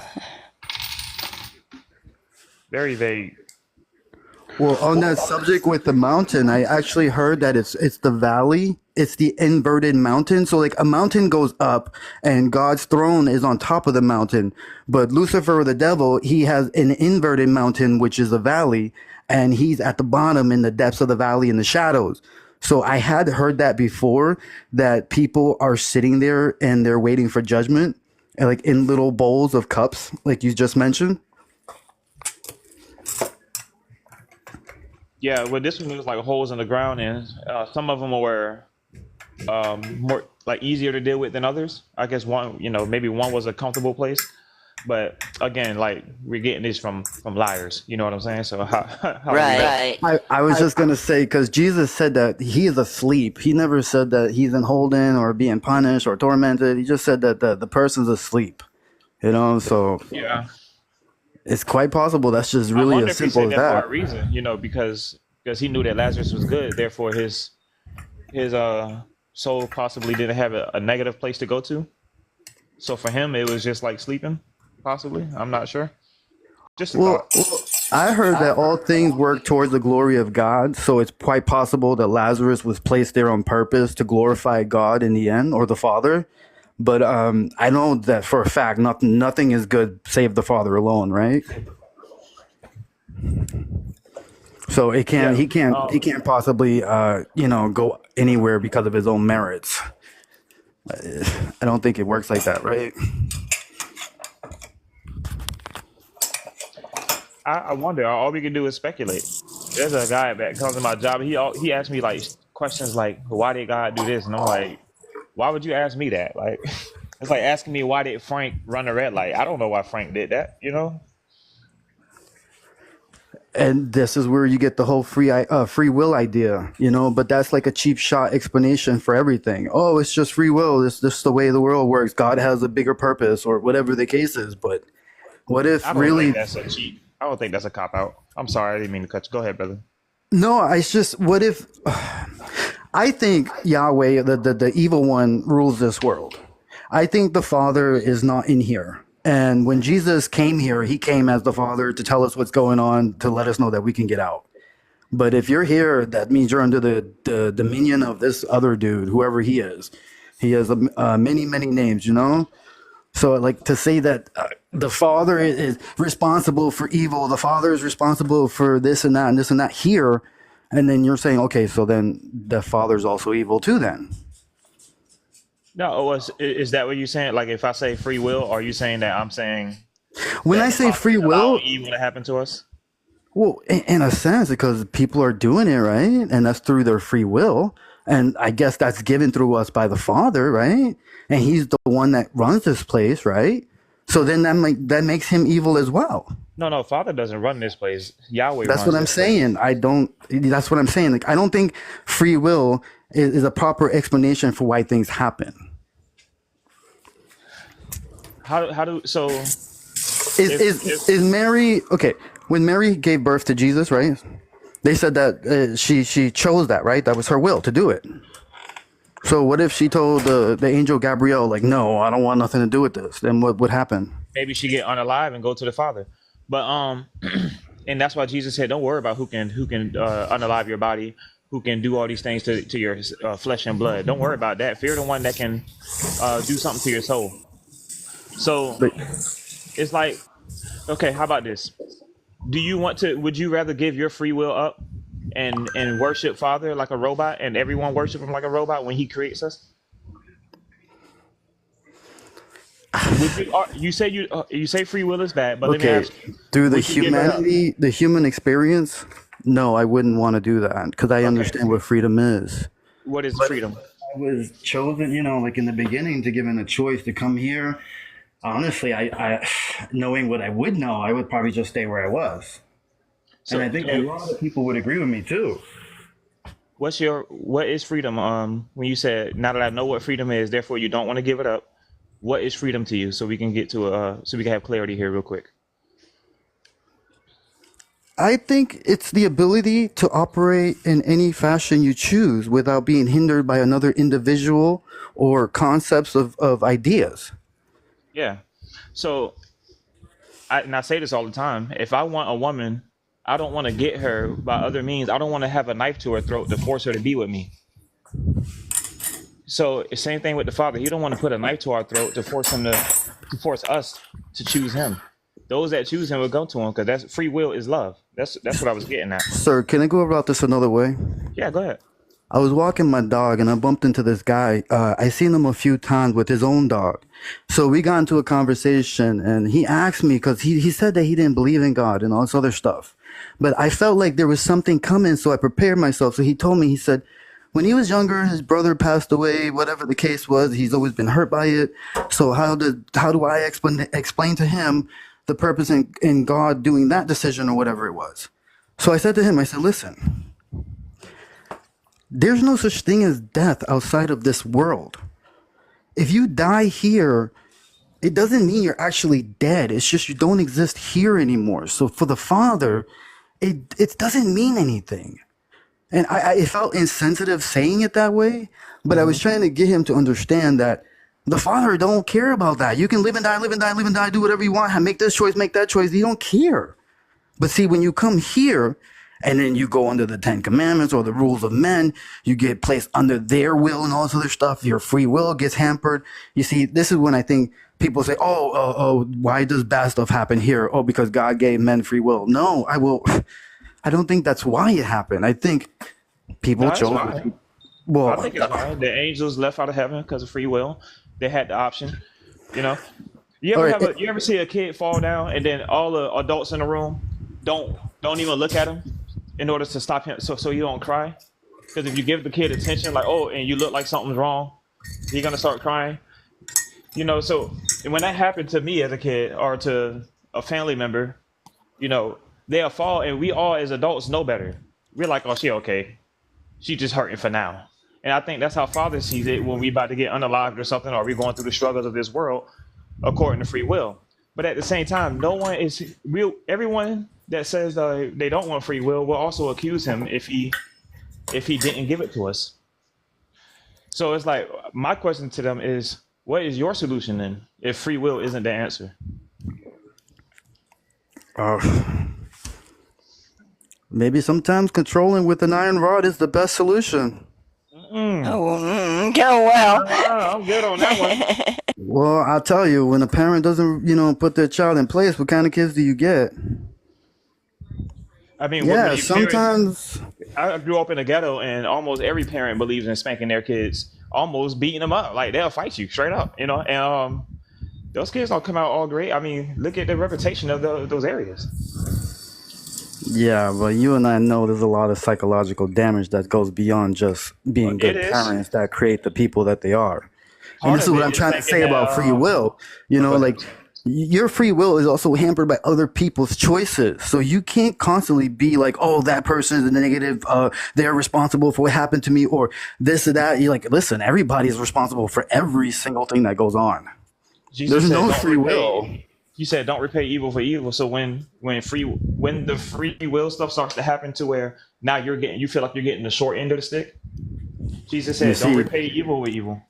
very vague. well, on that subject with the mountain, I actually heard that it's the valley. It's the inverted mountain. So like a mountain goes up and God's throne is on top of the mountain. But Lucifer, the devil, he has an inverted mountain, which is a valley, and he's at the bottom in the depths of the valley in the shadows. So I had heard that before, that people are sitting there and they're waiting for judgment, and like in little bowls of cups, like you just mentioned. Yeah, well, this one was like holes in the ground, and some of them were more like easier to deal with than others. I guess one, maybe one was a comfortable place, but again, like we're getting this from liars. You know what I'm saying? So how do we know? Right. I was just gonna say, because Jesus said that he is asleep. He never said that he's in holding or being punished or tormented. He just said that the person's asleep. So Yeah, it's quite possible that's just I really wonder as if he simple said as that for that. a reason. Because he knew that Lazarus was good, therefore his soul possibly didn't have a negative place to go to. So for him, it was just like sleeping, possibly. I'm not sure. Just a thought. Well, I heard that all things work towards the glory of God, so it's quite possible that Lazarus was placed there on purpose to glorify God in the end, or the Father. But I know that for a fact, nothing is good save the Father alone, right? So it can't Yeah. he can't possibly go anywhere because of his own merits. I don't think it works like that, right? I wonder. All we can do is speculate. There's a guy that comes to my job. He asked me like questions like, "Why did God do this?" And I'm like, "Why would you ask me that?" Like, it's like asking me why did Frank run a red light. I don't know why Frank did that. You know? And this is where you get the whole free will idea, but that's like a cheap shot explanation for everything. Oh, it's just free will. It's just the way the world works. God has a bigger purpose, or whatever the case is. But what if I don't think really? that's a cheat. I don't think that's a cop out. I'm sorry, I didn't mean to cut you. Go ahead, brother. No, it's just, what if? I think Yahweh, the evil one, rules this world. I think the Father is not in here. And when Jesus came here, he came as the Father to tell us what's going on, to let us know that we can get out. But if you're here, that means you're under the dominion of this other dude, whoever he is. He has many, many names. So, like, to say that the Father is responsible for evil, the Father is responsible for this and that and this and that here, and then you're saying, okay, so then the Father's also evil too, then. No, is that what you're saying? Like, if I say free will, are you saying that I'm saying When that I the say Father free is allowing will, evil to happen to us? well, in a sense, because people are doing it, right? And that's through their free will. And I guess that's given through us by the Father, right? And he's the one that runs this place, right? So then that makes him evil as well. No, no, Father doesn't run this place. Yahweh That's runs what I'm this place. saying. That's what I'm saying. Like, I don't think free will is a proper explanation for why things happen. How do so Is if is is Mary okay? When Mary gave birth to Jesus, right? They said that she chose that, right? That was her will to do it. So what if she told the angel Gabriel, like, no, I don't want nothing to do with this? Then what would happen? maybe she get unalive and go to the Father, but and that's why Jesus said, don't worry about who can unalive your body, who can do all these things to your flesh and blood. Don't worry about that. Fear the one that can do something to your soul. So But it's like, okay, how about this? Do you want to? Would you rather give your free will up and worship Father like a robot, and everyone worship him like a robot when He creates us? Would you? You say free will is bad, but let me okay, ask you: through the would you give it up? humanity, the human experience, no, I wouldn't want to do that because I Okay, understand what freedom is. what is But if freedom? I was chosen, like in the beginning, to given a choice to come here, honestly, I knowing what I would know, I would probably just stay where I was. And I So, think a lot of people would agree with me too. what is freedom? When you said, now that I know what freedom is, therefore you don't want to give it up. What is freedom to you? So we can get to so we can have clarity here real quick. I think it's the ability to operate in any fashion you choose without being hindered by another individual or concepts of ideas. Yeah. So and I say this all the time. If I want a woman, I don't want to get her by other means. I don't want to have a knife to her throat to force her to be with me. So same thing with the Father. He don't want to put a knife to our throat to force us to choose Him. Those that choose Him will go to Him because that's free will is love. That's what I was getting at. Sir, can I go about this another way? Yeah, go ahead. I was walking my dog and I bumped into this guy. I seen him a few times with his own dog. So we got into a conversation and he asked me because he said that he didn't believe in God and all this other stuff. But I felt like there was something coming, so I prepared myself. So he told me, he said, when he was younger, his brother passed away, whatever the case was, he's always been hurt by it. So how do I explain to him the purpose in God doing that decision or whatever it was? So I said to him, I said, listen, there's no such thing as death outside of this world. If you die here, it doesn't mean you're actually dead. It's just you don't exist here anymore. So for the Father, it doesn't mean anything. And I felt insensitive saying it that way, but I was trying to get him to understand that the Father don't care about that. You can live and die, live and die, live and die, do whatever you want, make this choice, make that choice. He don't care. But see, when you come here and then you go under the Ten Commandments or the rules of men, you get placed under their will and all this other stuff. Your free will gets hampered. You see, this is when I think people say, why does bad stuff happen here? Oh, because God gave men free will. No, I don't think that's why it happened. I think people No, that's chose. fine. I Well, think it's fine. The angels left out of heaven because of free will. They had the option. You know, all right. you ever see a kid fall down and then all the adults in the room don't even look at him in order to stop him so he don't cry? Because if you give the kid attention, like, oh, and you look like something's wrong, he's gonna start crying. So and when that happened to me as a kid or to a family member, they'll fall, and we all as adults know better. We're like, oh, she okay. She just hurting for now. And I think that's how Father sees it when we about to get unalived or something, or we going through the struggles of this world according to free will. But at the same time, no one is real. Everyone that says they don't want free will also accuse him if he didn't give it to us. So it's like my question to them is, what is your solution then if free will isn't the answer? Uh, maybe sometimes controlling with an iron rod is the best solution. Oh, oh well. I'm good on that one. Well, I'll tell you, when a parent doesn't, put their child in place, what kind of kids do you get? I mean, when Yeah, your parents, sometimes. I grew up in a ghetto, and almost every parent believes in spanking their kids, almost beating them up. Like they'll fight you straight up, And those kids don't come out all great. I mean, look at the reputation of those areas. Yeah, but you and I know there's a lot of psychological damage that goes beyond just being It good is parents that create the people that they are. And part this is of what it I'm is trying to thinking say that. about free will. Go ahead. Like your free will is also hampered by other people's choices. So you can't constantly be like, oh, that person is a negative. They're responsible for what happened to me or this or that. You're like, listen, everybody's responsible for every single thing that goes on. Jesus There's said, no "Don't free will. repay." He said, "Don't repay evil for evil." So when the free will stuff starts to happen to where now you feel like you're getting the short end of the stick. Jesus You said, "Don't see, repay evil with evil."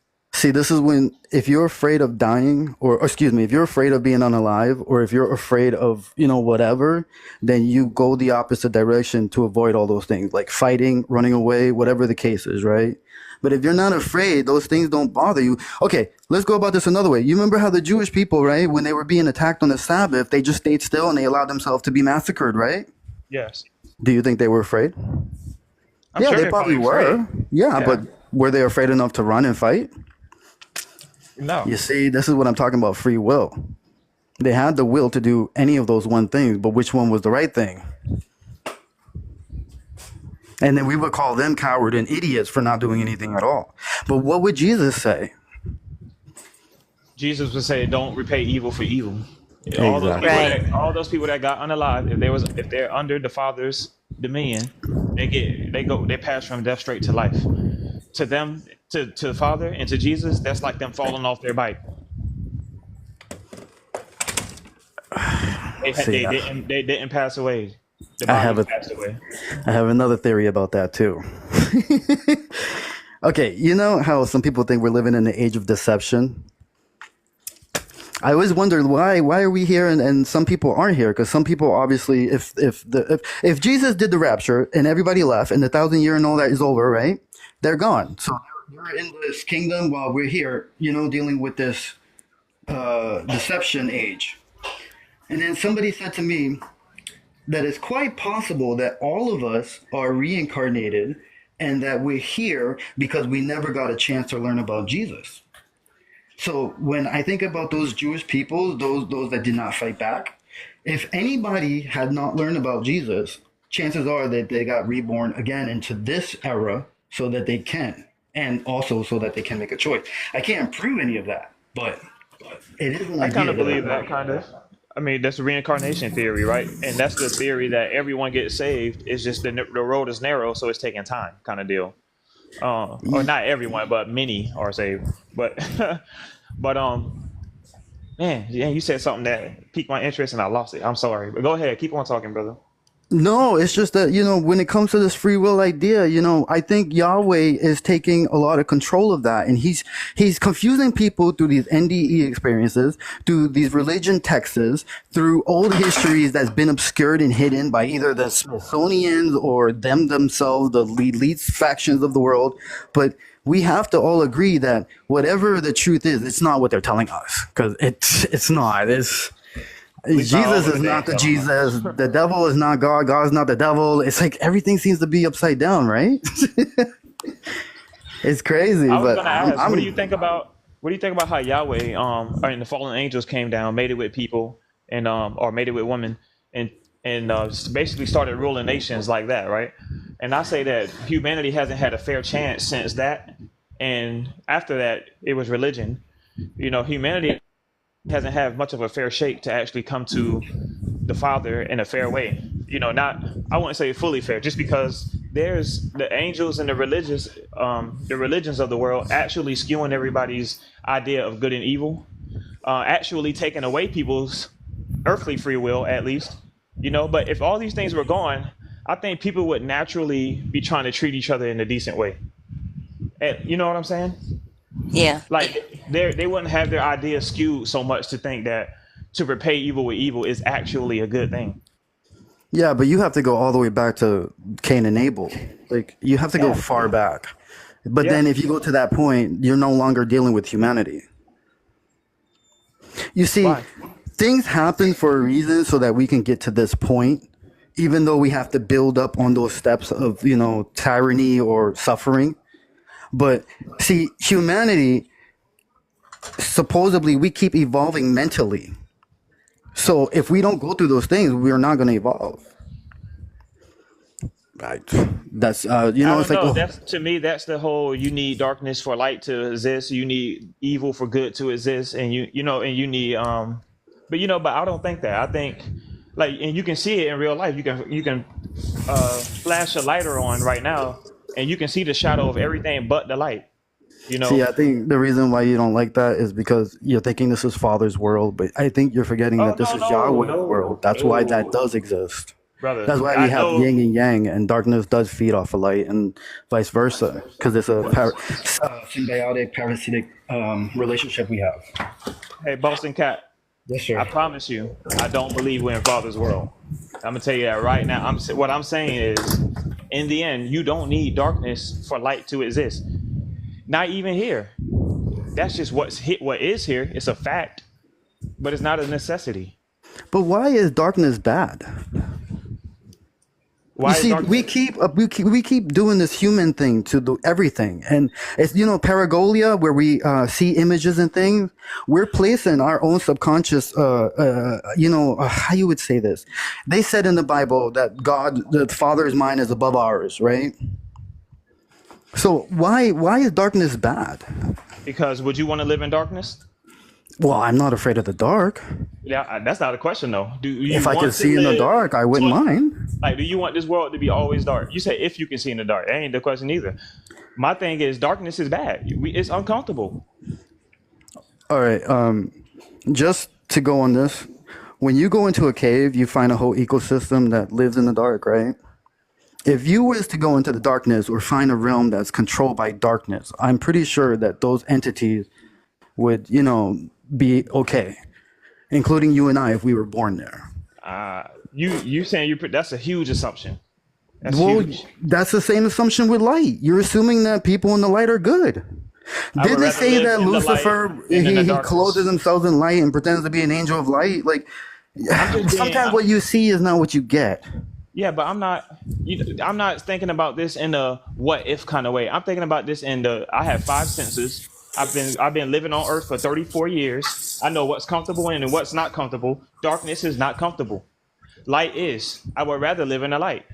this is when, if you're afraid of dying, or excuse me, if you're afraid of being unalive, or if you're afraid of, whatever, then you go the opposite direction to avoid all those things, like fighting, running away, whatever the case is, right? But if you're not afraid, those things don't bother you. Okay, let's go about this another way. You remember how the Jewish people, right, when they were being attacked on the Sabbath, they just stayed still and they allowed themselves to be massacred, right? Yes, Do you think they were afraid? I'm Yeah, sure they they're probably probably afraid. were. Yeah, but Yeah, were they afraid enough to run and fight? no, You see, this is what I'm talking about, free will. They had the will to do any of those one things, but which one was the right thing? And then we would call them coward and idiots for not doing anything at all. But what would Jesus say? Jesus would say, "Don't repay evil for evil." Exactly. Right. All those people that got unalive, if they're under the Father's dominion, they pass from death straight to life. To them, to the Father and to Jesus, that's like them falling off their bike. See, They didn't pass away. The I have bodies a passed away. I have another theory about that too. Okay, you know how some people think we're living in the age of deception? I always wondered why are we here and some people aren't here, because some people obviously, if Jesus did the rapture and everybody left and the 1,000 year and all that is over, right? They're gone. So they're in this kingdom while we're here, dealing with this deception age. And then somebody said to me that it's quite possible that all of us are reincarnated and that we're here because we never got a chance to learn about Jesus. So when I think about those Jewish people, those that did not fight back, if anybody had not learned about Jesus, chances are that they got reborn again into this era so that they can, and also so that they can make a choice. I can't prove any of that, but it is an I kind idea of that believe I that, like. kind of. I mean, that's the reincarnation theory, right? And that's the theory that everyone gets saved. It's just the road is narrow, so it's taking time, kind of deal. Or not everyone, but many are saved. But, but man, yeah, you said something that piqued my interest and I lost it. I'm sorry, but go ahead, keep on talking, brother. No, it's just that, when it comes to this free will idea, I think Yahweh is taking a lot of control of that. And he's confusing people through these NDE experiences, through these religion texts, through old histories that's been obscured and hidden by either the Smithsonians or them themselves, the elite factions of the world. But we have to all agree that whatever the truth is, it's not what they're telling us, because it's not. At least not all Jesus of is it they not ain't the telling us. Jesus. The devil is not God. God is not the devil. It's like everything seems to be upside down, right? It's crazy, I was but gonna ask, what do you think about how Yahweh, I mean, the fallen angels came down, made it with people, and or made it with women, and basically started ruling nations like that, right? And I say that humanity hasn't had a fair chance since that, and after that, it was religion. Humanity hasn't had much of a fair shake to actually come to the Father in a fair way. Not, I wouldn't say fully fair, just because there's the angels and the religions of the world actually skewing everybody's idea of good and evil, actually taking away people's earthly free will, at least. But if all these things were gone, I think people would naturally be trying to treat each other in a decent way. And you know what I'm saying? Yeah. Like they wouldn't have their ideas skewed so much to think that to repay evil with evil is actually a good thing. yeah, but you have to go all the way back to Cain and Abel. Like, you have to go Yeah, far back. But yeah. then if you go to that point, you're no longer dealing with humanity. You see, Why? things happen for a reason so that we can get to this point, even though we have to build up on those steps of, tyranny or suffering. But see, humanity, supposedly, we keep evolving mentally. So if we don't go through those things, we're not going to evolve. Right. That's I it's don't like, know. oh, That's to me. That's the whole. You need darkness for light to exist. You need evil for good to exist, and and you need but I don't think that. I think and you can see it in real life. You can flash a lighter on right now, and you can see the shadow of everything but the light. You See, know? I think the reason why you don't like that is because you're thinking this is Father's world, but I think you're forgetting Oh that this no, is no, Yahweh's world. no, That's why that no, does exist. brother. That's why we I have yin know and yang, and darkness does feed off of light, and vice versa, because it's a what. symbiotic, parasitic relationship we have. Hey, Boston Cat. Yes, I sir. promise you, I don't believe we're in Father's world. I'm gonna tell you that right now. What I'm saying is, in the end, you don't need darkness for light to exist. Not even here. That's just what is here. It's a fact, but it's not a necessity. But why is darkness bad? You Why is see, darkness? we keep doing this human thing to do everything, and it's paragolia where we see images and things. We're placing our own subconscious. How you would say this? They said in the Bible that God, the Father's mind, is above ours, right? So why is darkness bad? Because would you want to live in darkness? Well, I'm not afraid of the dark. Yeah, that's not a question though. Do If you I could want to see in the live? dark, I wouldn't mind. Like, do you want this world to be always dark? You say if you can see in the dark. That ain't the question either. My thing is darkness is bad. It's uncomfortable. All right. Just to go on this, when you go into a cave, you find a whole ecosystem that lives in the dark, right? If you was to go into the darkness or find a realm that's controlled by darkness, I'm pretty sure that those entities would, be okay, including you and I if we were born there. You saying that's a huge assumption. That's Well, huge. that's the same assumption with light. You're assuming that people in the light are good. I would Didn't it rather say live that in the light Lucifer than in the he clothes darkness. himself in light and pretends to be an angel of light? Like I'm just being. sometimes what you see is not what you get. Yeah, but I'm not. I'm not thinking about this in a what if kind of way. I'm thinking about this in the. I have five senses. I've been living on Earth for 34 years. I know what's comfortable and what's not comfortable. Darkness is not comfortable. Light is. I would rather live in the light.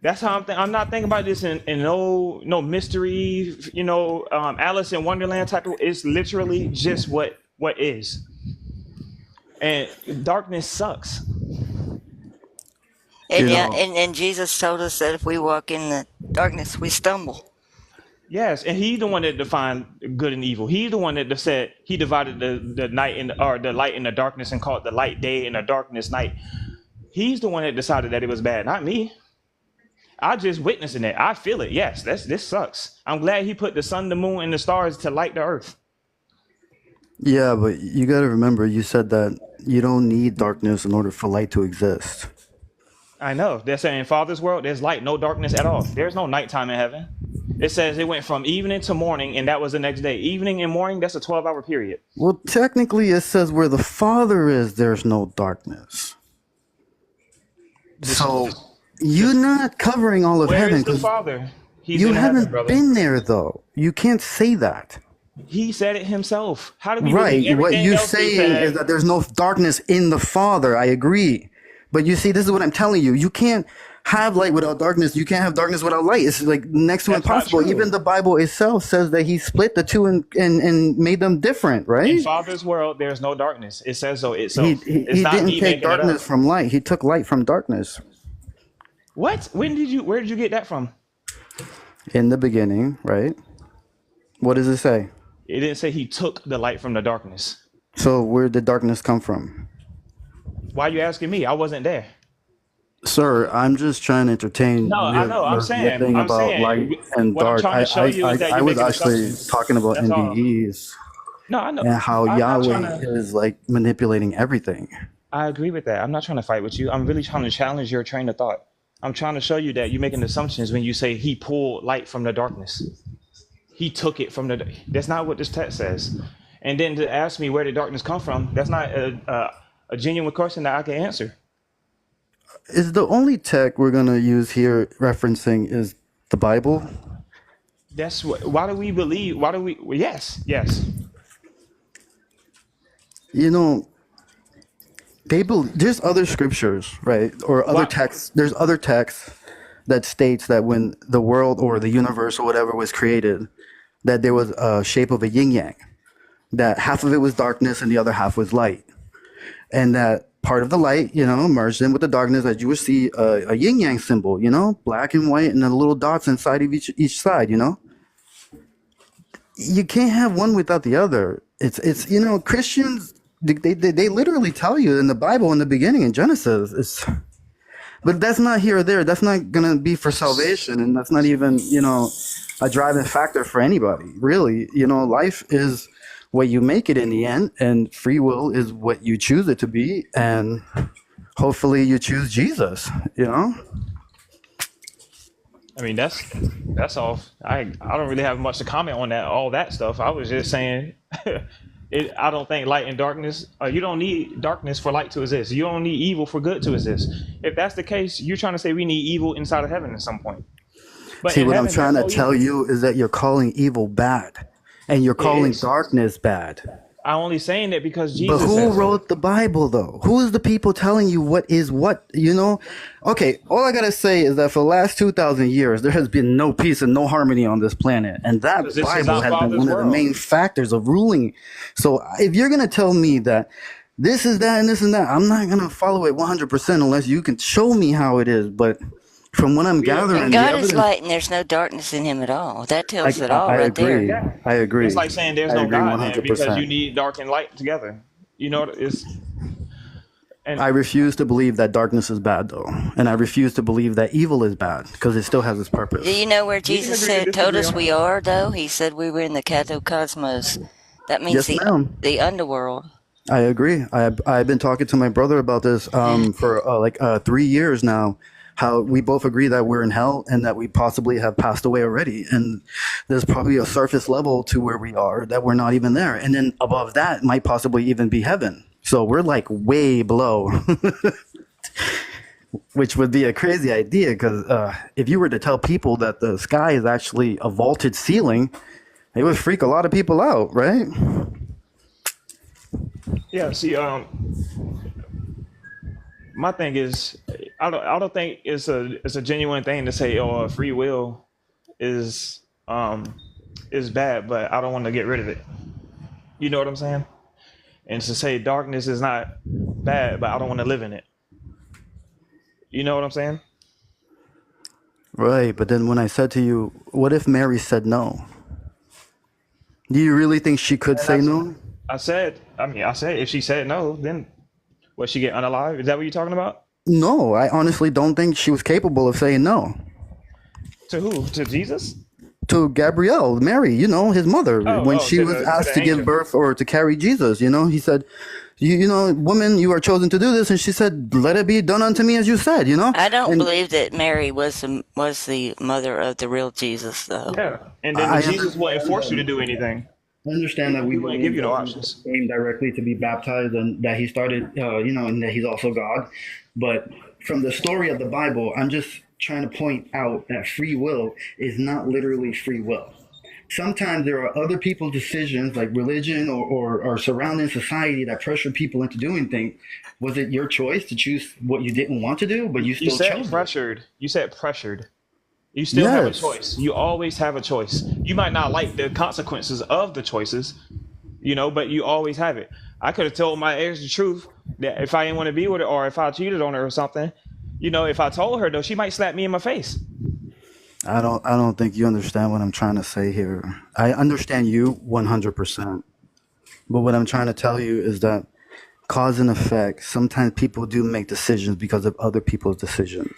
That's how I'm not thinking about this in no mystery. Alice in Wonderland type of. It's literally just what is. And darkness sucks. And You yeah, know, and Jesus told us that if we walk in the darkness, we stumble. Yes, and he's the one that defined good and evil. He's the one that said he divided the night or the light and the darkness and called the light day and the darkness night. He's the one that decided that it was bad, not me. I just witnessing it. I feel it. Yes, this sucks. I'm glad he put the sun, the moon, and the stars to light the earth. yeah, but you got to remember, you said that you don't need darkness in order for light to exist. I know. They're saying in Father's world, there's light, no darkness at all. There's no nighttime in heaven. It says it went from evening to morning, and that was the next day. Evening and morning, that's a 12-hour period. Well, technically, it says where the Father is, there's no darkness. This, So this, you're this, not covering all of where heaven is the because Father? He's you in heaven, haven't brother. been there, though. You can't say that. He said it himself. How do we believe Right. What everything you're else he saying is said? that there's no darkness in the Father. I agree. But you see, this is what I'm telling you. You can't have light without darkness. You can't have darkness without light. It's like next to That's not impossible. true. Even the Bible itself says that he split the two and made them different, In right? Father's world, there's no darkness. It says so He, itself. he, It's he not didn't me take making it darkness up. from light. He took light from darkness. What? Where did you get that from? In the beginning, right? What does it say? It didn't say he took the light from the darkness. So where did darkness come from? Why are you asking me? I wasn't there. Sir, I'm just trying to entertain No, I know. your thing I'm about saying. light and What I'm dark. trying to show you is that I you're was making actually assumptions. talking about That's all. NDEs No, I know. and how I'm not Yahweh trying to. is like manipulating everything. I agree with that. I'm not trying to fight with you. I'm really trying to challenge your train of thought. I'm trying to show you that you're making assumptions when you say he pulled light from the darkness. He took it from the. That's not what this text says. And then to ask me where did darkness come from, that's not a genuine question that I can answer. Is the only tech we're gonna use here referencing is the Bible? That's what. Why do we believe? Why do we? Well, yes, yes. You know, there's other scriptures, right? Or other Why? texts. There's other texts that states that when the world or the universe or whatever was created, that there was a shape of a yin yang. That half of it was darkness and the other half was light, and that part of the light, merged in with the darkness, that you would see a yin yang symbol, black and white, and the little dots inside of each side. You can't have one without the other. It's Christians, they literally tell you in the Bible in the beginning in Genesis. But that's not here or there. That's not gonna be for salvation, and that's not even a driving factor for anybody. Really, life is what you make it in the end, and free will is what you choose it to be, and hopefully you choose Jesus. I mean, that's all. I don't really have much to comment on that, all that stuff. I was just saying, I don't think light and darkness. You don't need darkness for light to exist. You don't need evil for good to exist. If that's the case, you're trying to say we need evil inside of heaven at some point. But See, in what I'm heaven, trying there's to no tell evil. you is that you're calling evil bad, and you're It calling is. darkness bad. I'm only saying that because But Jesus who said so. wrote the Bible, though? Who is the people telling you what is what? Okay, all I gotta say is that for the last 2,000 years, there has been no peace and no harmony on this planet, and Because that this is Bible our has been Father's one of the world. main factors of ruling. So if you're gonna tell me that this is that and this and that, I'm not gonna follow it 100% unless you can show me how it is. But from what I'm We And gathering, the God is evidence, light, and there's no darkness in him at all. That I, tells it I, all I right there. agree. Yeah. I It's agree. like saying there's I no agree God then because you 100%. need dark and light together. You know, it's and I refuse to believe that darkness is bad, though, and I refuse to believe that evil is bad because it still has its Do purpose. you know where we can Jesus agree to told disagree us on we that. are, though? He said we were in the catacosmos. That means Yes, the ma'am. the underworld. I agree. I've been talking to my brother about this for like 3 years now. How we both agree that we're in hell and that we possibly have passed away already, and there's probably a surface level to where we are that we're not even there, and then above that might possibly even be heaven. So we're like way below, which would be a crazy idea because if you were to tell people that the sky is actually a vaulted ceiling, it would freak a lot of people out, right? Yeah, see, my thing is, I don't think it's a genuine thing to say, oh, free will is um is bad, but I don't want to get rid of it. You know what I'm saying? And to say darkness is not bad, but I don't want to live in it. You know what I'm saying? Right, but then when I said to you, what if Mary said no? Do you really think she could And say no? I said if she said no, then what, she get unalive? Is that what you're talking about? No, I honestly don't think she was capable of saying no. To who? To Jesus? To Gabrielle, Mary, his mother, Oh, when oh, she to was the asked to give angel. birth or to carry Jesus, he said, woman, you are chosen to do this. And she said, let it be done unto me as you said. I don't And believe that Mary was the mother of the real Jesus, though. Yeah, and then I Jesus wouldn't understand force you to that. do anything. I understand that we He wouldn't give believe you no that Jesus options. came directly to be baptized and that he started, and that he's also God. But from the story of the Bible, I'm just trying to point out that free will is not literally free will. Sometimes there are other people's decisions, like religion or surrounding society, that pressure people into doing things. Was it your choice to choose what you didn't want to do, but you You still said chose it? pressured. You said pressured. You still have a Yes. choice. You always have a choice. You might not like the consequences of the choices, but you always have it. I could have told my ex the truth that if I didn't want to be with her or if I cheated on her or something, if I told her though, she might slap me in my face. I don't think you understand what I'm trying to say here. I understand you 100%. But what I'm trying to tell you is that cause and effect, sometimes people do make decisions because of other people's decisions.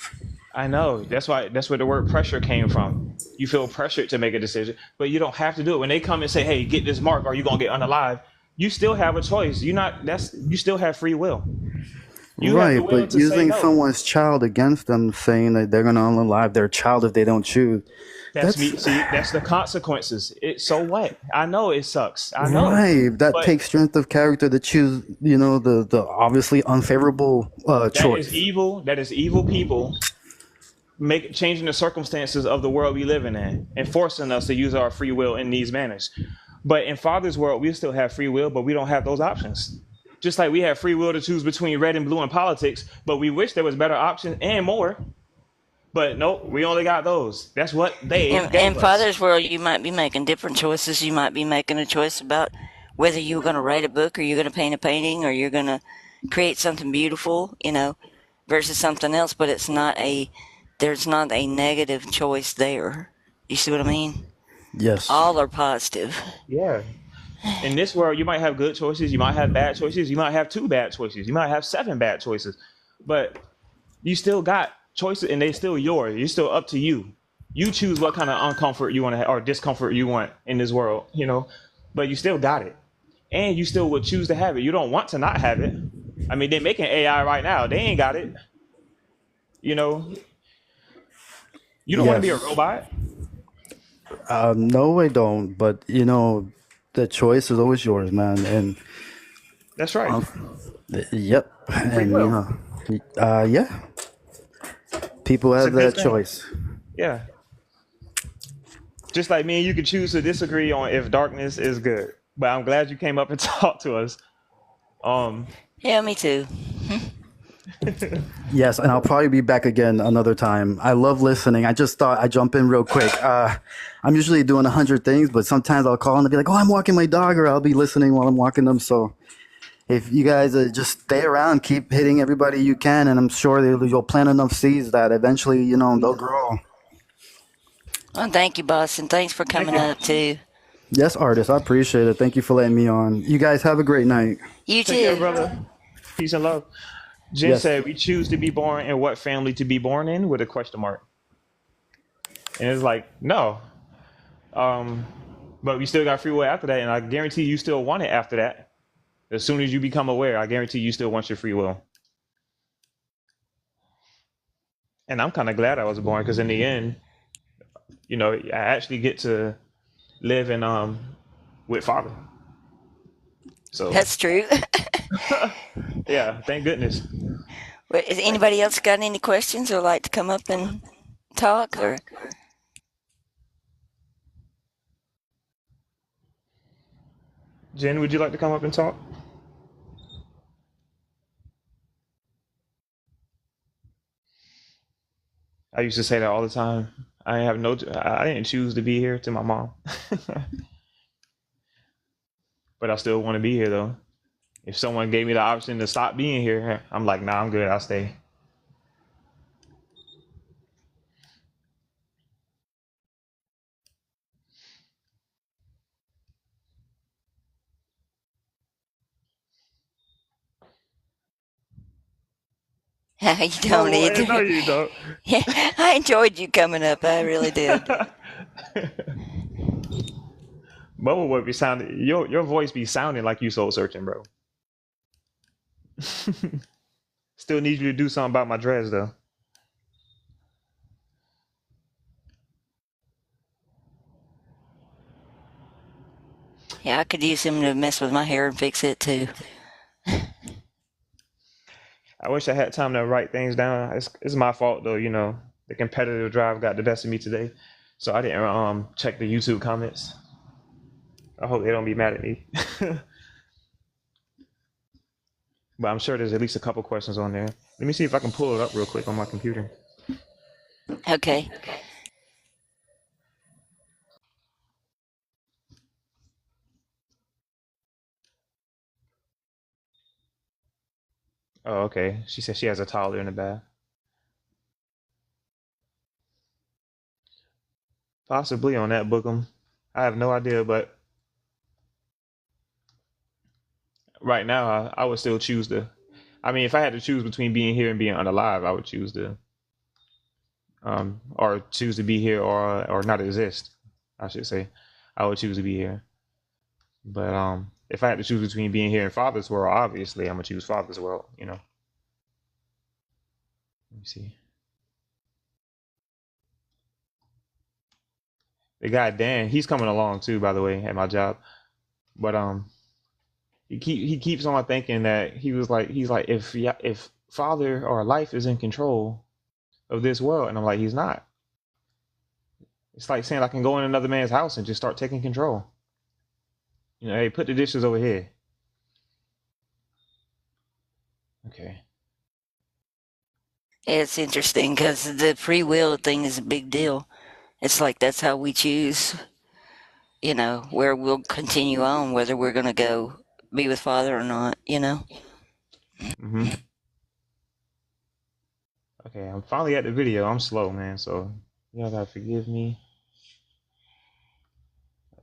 I know. That's where the word pressure came from. You feel pressured to make a decision, but you don't have to do it. When they come and say, "Hey, get this mark or you're going to get unalive," you still have a choice. You still have free will. You have Right, the will but to say using no. someone's child against them, saying that they're going to unalive their child if they don't choose, That's that's me. See, that's the consequences. So what? I know it sucks. I know. right. That But takes strength of character to choose, the obviously unfavorable that is choice. evil. That is evil people changing the circumstances of the world we live in and forcing us to use our free will in these manners. But in Father's world, we still have free will, but we don't have those options. Just like we have free will to choose between red and blue in politics, but we wish there was better options and more. But nope, we only got those. That's what they In gave us. Father's world, you might be making different choices. You might be making a choice about whether you're going to write a book or you're going to paint a painting or you're going to create something beautiful, versus something else. But there's not a negative choice there. You see what I mean? Yes. All are positive. Yeah. In this world, you might have good choices, you might have bad choices, you might have two bad choices, you might have seven bad choices, but you still got choices, and they still yours. You're still up to you. You choose what kind of uncomfort you want to or discomfort you want in this world, you know. But you still got it, and you still would choose to have it. You don't want to not have it. I mean, they're making AI right now. They ain't got it. You know, you don't want to be a Yes. robot. No, I don't. But the choice is always yours, man. And That's right. um, yep. Free And will. yeah, people It's a have good that thing. choice. Yeah. Just like me and you could choose to disagree on if darkness is good. But I'm glad you came up and talked to us. Um, Yeah, me too. Yes, and I'll probably be back again another time. I love listening. I just thought I'd jump in real quick. I'm usually doing 100 things, but sometimes I'll call and be like, "Oh, I'm walking my dog," or I'll be listening while I'm walking them. So if you guys just stay around, keep hitting everybody you can, and I'm sure you'll plant enough seeds that eventually, they'll grow. Well, thank you, Boston. Thanks for Thank coming you. up too. Yes, artist, I appreciate it. Thank you for letting me on. You guys have a great night. You Take care, too. brother. Peace and love. Jen Yes. said, "We choose to be born in what family to be born in?" with a question mark. And it's like, no. Um, but we still got free will after that, and I guarantee you still want it after that. As soon as you become aware, I guarantee you still want your free will. And I'm kind of glad I was born because in the end, I actually get to live in with Father. So That's true. yeah, thank goodness. But is anybody else got any questions or like to come up and talk? Or Jen, would you like to come up and talk? I used to say that all the time. I have no. I didn't choose to be here to my mom, but I still want to be here though. If someone gave me the option to stop being here, I'm like, nah, I'm good. I'll stay. you But don't no, either. you don't. Yeah, I enjoyed you coming up. I really did. Bubba would be sounding. Your voice be sounding like you soul searching, bro. Still need you to do something about my dreads though. Yeah, I could use him to mess with my hair and fix it too. I wish I had time to write things down. It's my fault though. The competitive drive got the best of me today, so I didn't check the YouTube comments. I hope they don't be mad at me. But I'm sure there's at least a couple questions on there. Let me see if I can pull it up real quick on my computer. Okay. Oh, okay. She said she has a toddler in the bath. Possibly on that bookum. I have no idea, but right now I would still choose to. I mean, if I had to choose between being here and being unalive, I would choose to, or choose to be here or not exist. I should say, I would choose to be here. But if I had to choose between being here and Father's world, obviously I'm gonna choose Father's world. Let me see. The guy Dan, he's coming along too, by the way, at my job. But he keeps on thinking that he's like if Father or life is in control of this world, and I'm like, he's not. It's like saying I can go in another man's house and just start taking control. Hey, put the dishes over here. Okay. It's interesting because the free will thing is a big deal. It's like that's how we choose, where we'll continue on, whether we're going to go be with Father or not. Mm-hmm. Okay, I'm finally at the video. I'm slow, man, so y'all gotta forgive me.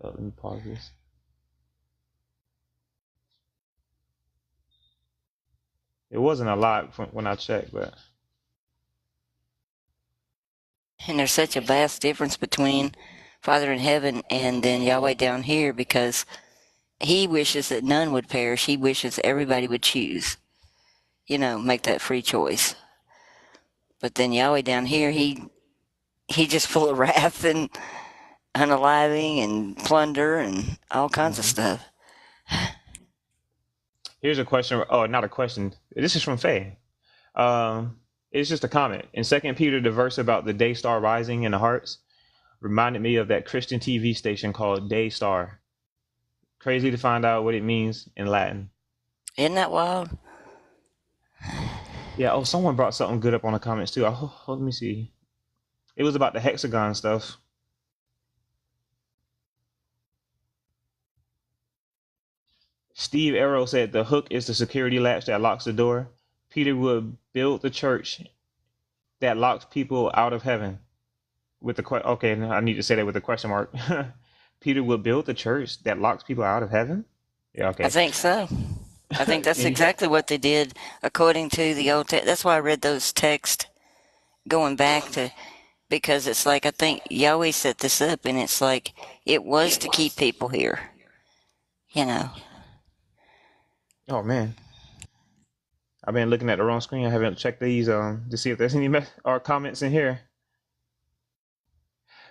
Let me pause this. It wasn't a lot from when I checked, but And there's such a vast difference between Father in heaven and then Yahweh down here because he wishes that none would perish. He wishes everybody would choose, make that free choice. But then Yahweh down here, he just full of wrath and unaliving and plunder and all kinds of stuff. here's a question. Oh, not a question. This is from Faye. It's just a comment. In Second Peter, the verse about the day star rising in the hearts reminded me of that Christian TV station called Day Star. Crazy to find out what it means in Latin. Isn't that wild? Yeah. Oh, someone brought something good up on the comments too. Let me see. It was about the hexagon stuff. Steve Arrow said the hook is the security latch that locks the door. Peter would build the church that locks people out of heaven. With the okay, I need to say that with a question mark. Peter will build the church that locks people out of heaven. Yeah, I okay. think so. I think that's exactly what they did according to the Old Testament. That's why I read those texts going back to, because it's like, I think Yahweh set this up and it's like, it was to keep people here, you know. Oh man, I've been looking at the wrong screen. I haven't checked these to see if there's any or comments in here.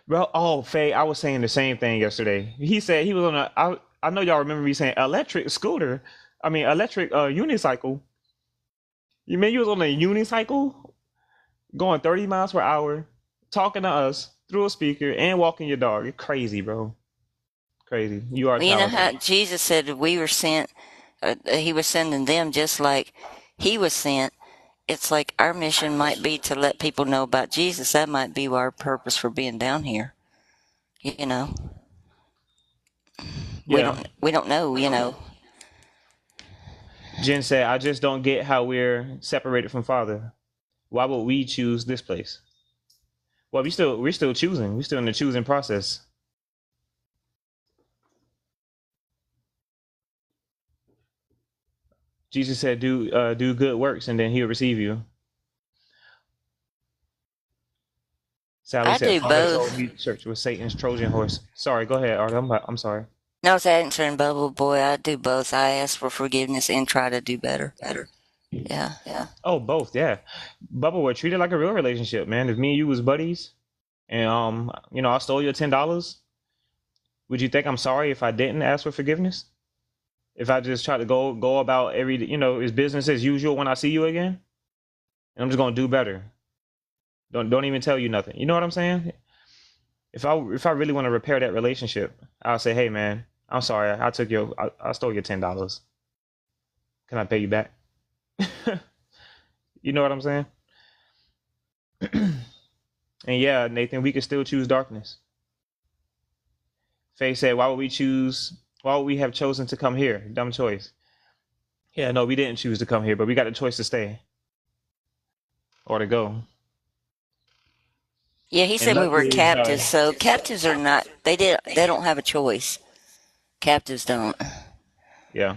Well, oh Faye, I was saying the same thing yesterday. He said he was on a. I know y'all remember me saying electric scooter. I mean electric unicycle. You mean you was on a unicycle going 30 miles per hour, talking to us through a speaker and walking your dog? You're crazy, bro. Crazy. You are Well, you know talented. how Jesus said we were sent, he was sending them just like he was sent. It's like our mission might be to let people know about Jesus. That might be our purpose for being down here. You know, we Yeah. don't know. Jen said, I just don't get how we're separated from Father. Why would we choose this place? Well, we're still choosing. We're still in the choosing process. Jesus said, do good works, and then He'll receive you." Sally I said, do "Father told both. me church was Satan's Trojan horse." Sorry, go ahead, Art. I'm sorry. No, it's answering Bubble Boy. I do both. I ask for forgiveness and try to do better. Yeah. Oh, both, yeah. Bubba, we're treated like a real relationship, man. If me and you was buddies, and I stole your $10, would you think I'm sorry if I didn't ask for forgiveness? If I just try to go about it's business as usual when I see you again, and I'm just gonna do better. Don't even tell you nothing. You know what I'm saying? If I really want to repair that relationship, I'll say, hey man, I'm sorry, I stole your $10. Can I pay you back? You know what I'm saying? And yeah, Nathan, we could still choose darkness. Faye said, why would we have chosen to come here? Dumb choice. Yeah, no, we didn't choose to come here, but we got a choice to stay or to go. Yeah, he And said we were luckily, captives. So captives are not. They don't have a choice. Captives don't. yeah.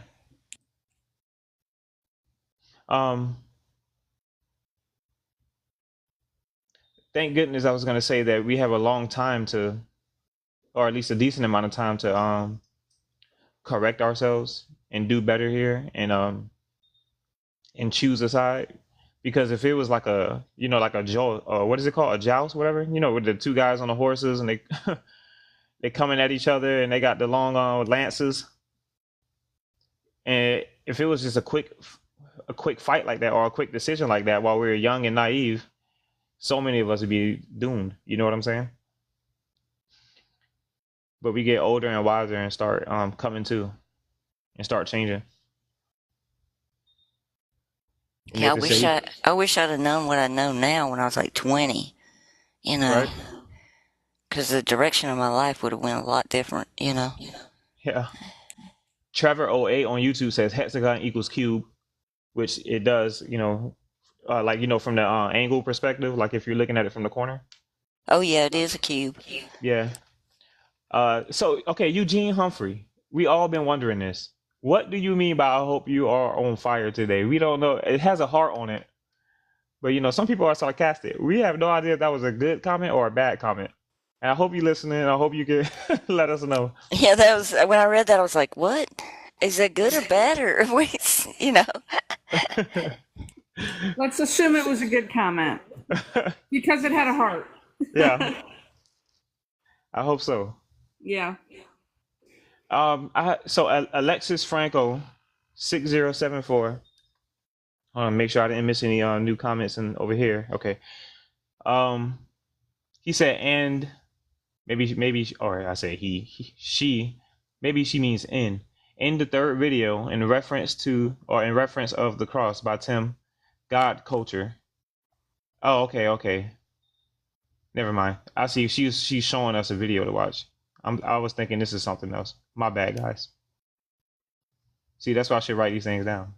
Um, thank goodness I was gonna say that we have a long time to, or at least a decent amount of time to correct ourselves and do better here and choose a side. Because if it was like like a what is it called, a joust, whatever, with the two guys on the horses and they they coming at each other and they got the long lances, and if it was just a quick fight like that or a quick decision like that while we were young and naive, so many of us would be doomed. You know what I'm saying? But we get older and wiser and start coming to and start changing. And Yeah, Nathan said, I wish I'd have known what I know now when I was like 20. You know, right? because the direction of my life would have went a lot different. Yeah. Trevor 08 on YouTube says hexagon equals cube, which it does, from the angle perspective, like if you're looking at it from the corner. Oh yeah, it is a cube. Yeah. So okay, Eugene Humphrey. We all been wondering this. What do you mean by "I hope you are on fire today"? We don't know. It has a heart on it, but some people are sarcastic. We have no idea if that was a good comment or a bad comment. And I hope you listening. I hope you can let us know. Yeah, that was when I read that. I was like, "What is that good or bad or wait?" Let's assume it was a good comment because it had a heart. Yeah, I hope so. Yeah. Alexis Franco, 6074. I want to make sure I didn't miss any new comments over here. Okay. Um, he said, and or I say she, maybe she means in the third video in reference to or in reference of the cross by Tim, God culture. Oh, okay. Never mind. I see. She's showing us a video to watch. I was thinking this is something else. My bad, guys. See, that's why I should write these things down.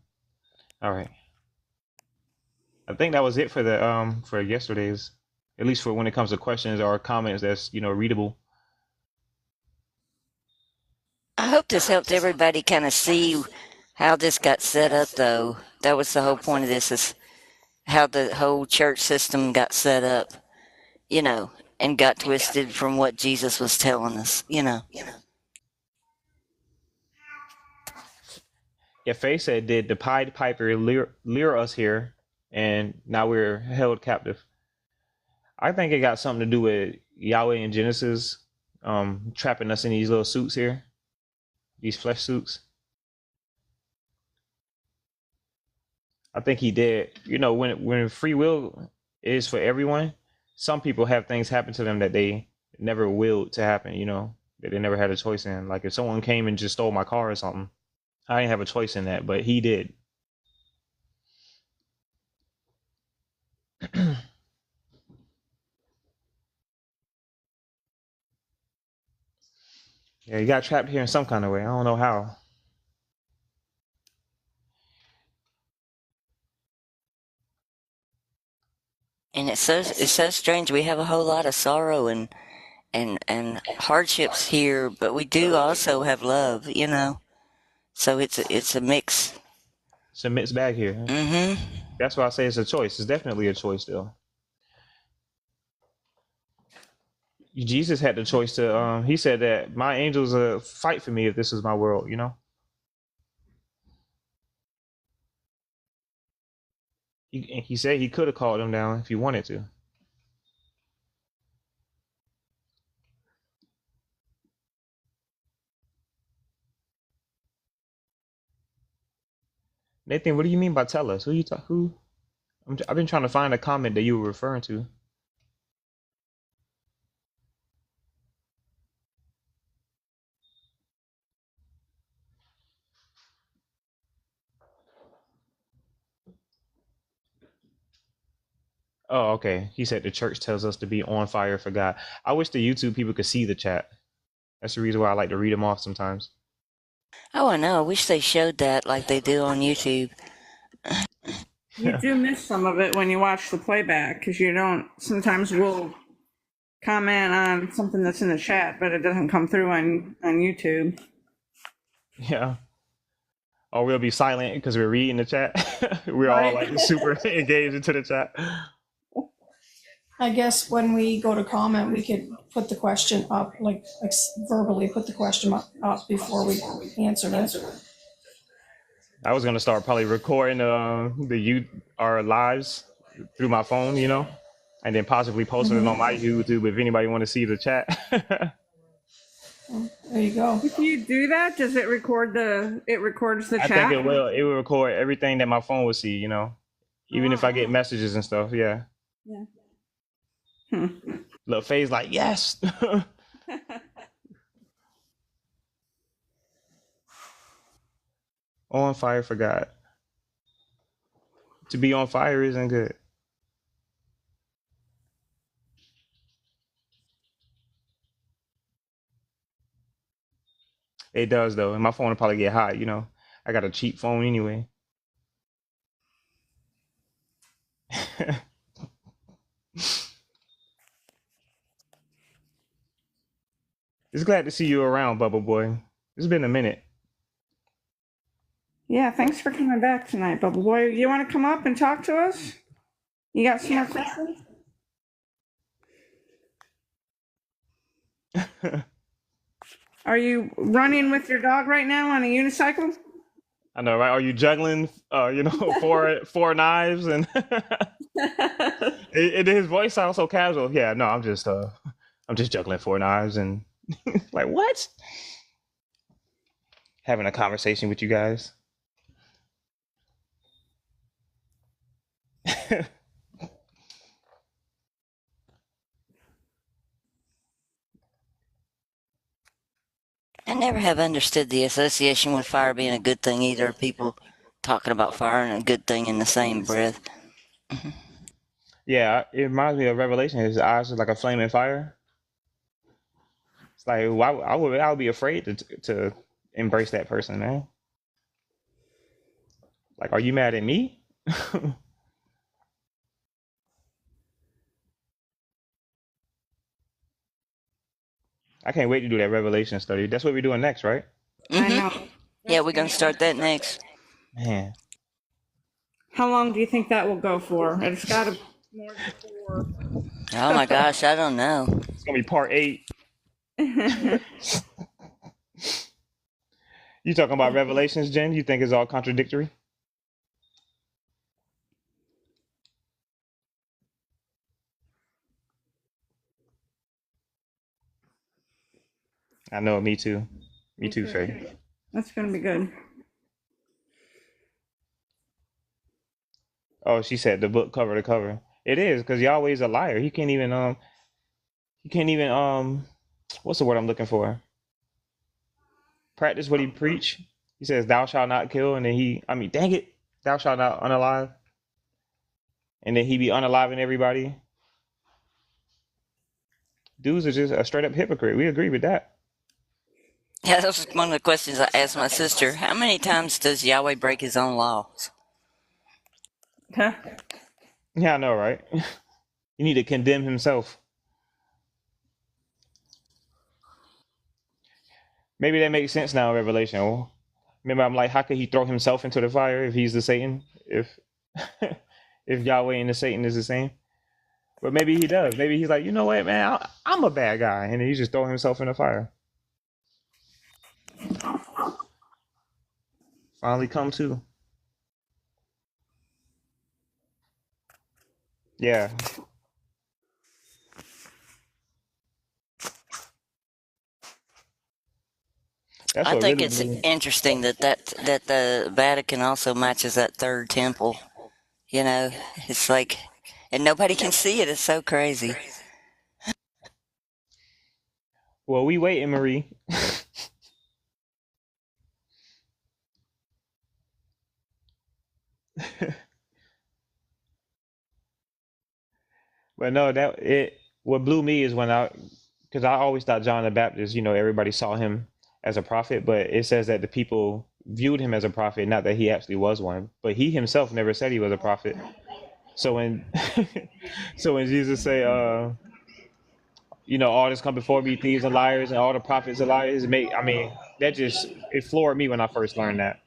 All right. I think that was it for yesterday's, at least for when it comes to questions or comments that's readable. I hope this helped everybody kind of see how this got set up, though. That was the whole point of this, is how the whole church system got set up, you know, and got twisted from what Jesus was telling us. Yeah, Faye said, "Did the Pied Piper lure us here, and now we're held captive?" I think it got something to do with Yahweh in Genesis, trapping us in these little suits here, these flesh suits. I think he did. When free will is for everyone, some people have things happen to them that they never willed to happen. That they never had a choice in. Like if someone came and just stole my car or something, I didn't have a choice in that, but he did. Yeah, he got trapped here in some kind of way. I don't know how. And it's so strange. We have a whole lot of sorrow and hardships here, but we do also have love. So it's a mix. It's a mixed bag here. Mm-hmm. That's why I say it's a choice. It's definitely a choice still. Jesus had the choice to. He said that my angels fight for me if this is my world. He said he could have called them down if he wanted to. Nathan, what do you mean by tell us? Who you talk? Who? I've been trying to find a comment that you were referring to. Oh, okay. He said the church tells us to be on fire for God. I wish the YouTube people could see the chat. That's the reason why I like to read them off sometimes. Oh, I know. I wish they showed that like they do on YouTube. You do miss some of it when you watch the playback because you don't. Sometimes we'll comment on something that's in the chat, but it doesn't come through on YouTube. Yeah. Or we'll be silent because we're reading the chat. We're all Right. like super engaged into the chat. I guess when we go to comment, we could put the question up, like verbally put the question up before we answered it. I was gonna start probably recording our lives through my phone, and then possibly posting it on my YouTube if anybody want to see the chat. There you go. If you do that, does it record it records the I chat? think it will. It will record everything that my phone will see, even if I get messages and stuff. Yeah. Yeah. Look, Faye's like, yes. On fire for God. To be on fire isn't good. It does though, and my phone will probably get hot. I got a cheap phone anyway. It's glad to see you around, Bubble Boy. It's been a minute. Yeah, thanks for coming back tonight, Bubble Boy. You want to come up and talk to us? You got some more questions? Are you running with your dog right now on a unicycle? I know, right? Are you juggling, four knives and his voice sounds so casual. Yeah, no, I'm just juggling four knives and like what? Having a conversation with you guys. I never have understood the association with fire being a good thing either. People talking about fire and a good thing in the same breath. Yeah, it reminds me of Revelation. His eyes are like a flaming fire. It's like why I would be afraid to embrace that person, man. Like, are you mad at me? I can't wait to do that Revelation study. That's what we're doing next, right? I Hmm. know. Yeah, we're gonna start that next. Man, How long do you think that will go for? It's got to be more than 4. Oh my gosh, I don't know. it's gonna be part 8. You talking about Revelations, Jen? You think it's all contradictory? I know, me too. Me too, Faye. That's going to be good. Oh, she said the book cover to cover. It is because Yahweh's a liar. He can't even what's the word I'm looking for? Practice what he preach. He says, "Thou shalt not kill," and then dang it, "Thou shalt not unalive," and then he be unaliving everybody. Dudes are just a straight up hypocrite. We agree with that. Yeah, that was one of the questions I asked my sister. How many times does Yahweh break his own laws? Huh? Yeah, I know, right? You need to condemn himself. Maybe that makes sense now in Revelation. Well, remember, I'm like, how could he throw himself into the fire if he's the Satan? If if Yahweh and the Satan is the same? But maybe he does. Maybe he's like, you know what, man, I'm a bad guy, and he just throw himself in the fire. Finally come to. Yeah. That's I what think really it's blew. interesting that the Vatican also matches that third temple. You know, it's like, and nobody can see it. It's so crazy. Well, we waiting, Marie. But no, that it. What blew me is because I always thought John the Baptist. Everybody saw him as a prophet, but it says that the people viewed him as a prophet, not that he actually was one. But he himself never said he was a prophet. So when, so when Jesus say, all this come before me, thieves and liars, and all the prophets are liars, that just it floored me when I first learned that.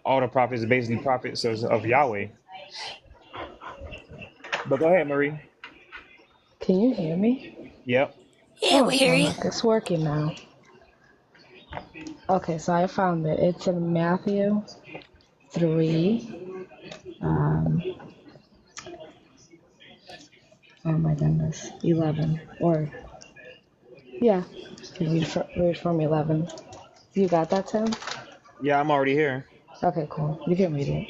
All the prophets are basically prophets of Yahweh. But go ahead, Marie. Can you hear me? Yep. Yeah, we Oh, hear well, you. look, it's working now. Okay, so I found it. It's in Matthew 3. Um, oh my goodness, 11. Or, yeah, read from 11. You got that, Tim? Yeah, I'm already here. Okay, cool. You can read it.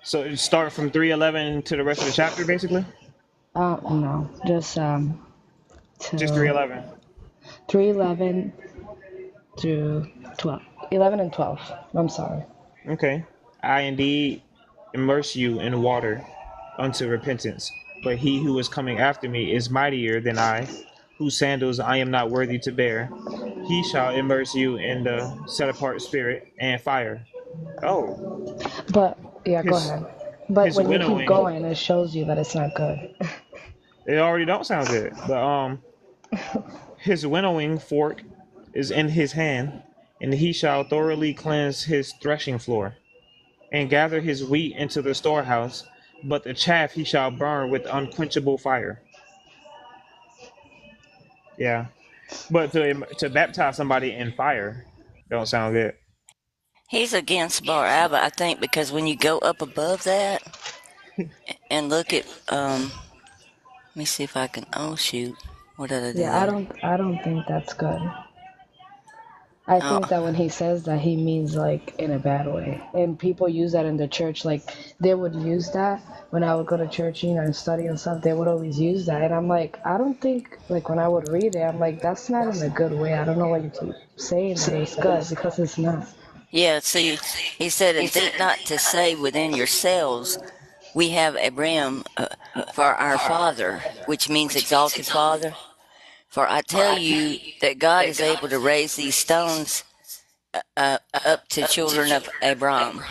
So you start from 3:11 to the rest of the chapter, basically. No, just Just till 3:11. 3:11 through 12. 11 and 12. I'm sorry. Okay. I indeed immerse you in water unto repentance, but he who is coming after me is mightier than I, whose sandals I am not worthy to bear. He shall immerse you in the set apart spirit and fire. Oh, But, yeah, go his ahead. But his when you keep winnowing. going, it shows you that it's not good. It already don't sound good, but His winnowing fork is in his hand, and he shall thoroughly cleanse his threshing floor, and gather his wheat into the storehouse, but the chaff he shall burn with unquenchable fire. Yeah, but to baptize somebody in fire don't sound good. He's against Bar Abba, I think, because when you go up above that and look at, let me see if I can, oh shoot, what did I do Yeah, I there? don't I don't think that's good. I Oh, think that when he says that, he means like in a bad way. And people use that in the church. Like they would use that when I would go to church, and study and stuff. They would always use that, and I'm like, I don't think like when I would read it, I'm like, that's not in a good way. I don't know why you keep saying that it's good because it's not. yeah, see, he said, and think not to say within yourselves, we have Abraham for our father, which means exalted father. For I tell you that God is able to raise these stones up to children of Abraham.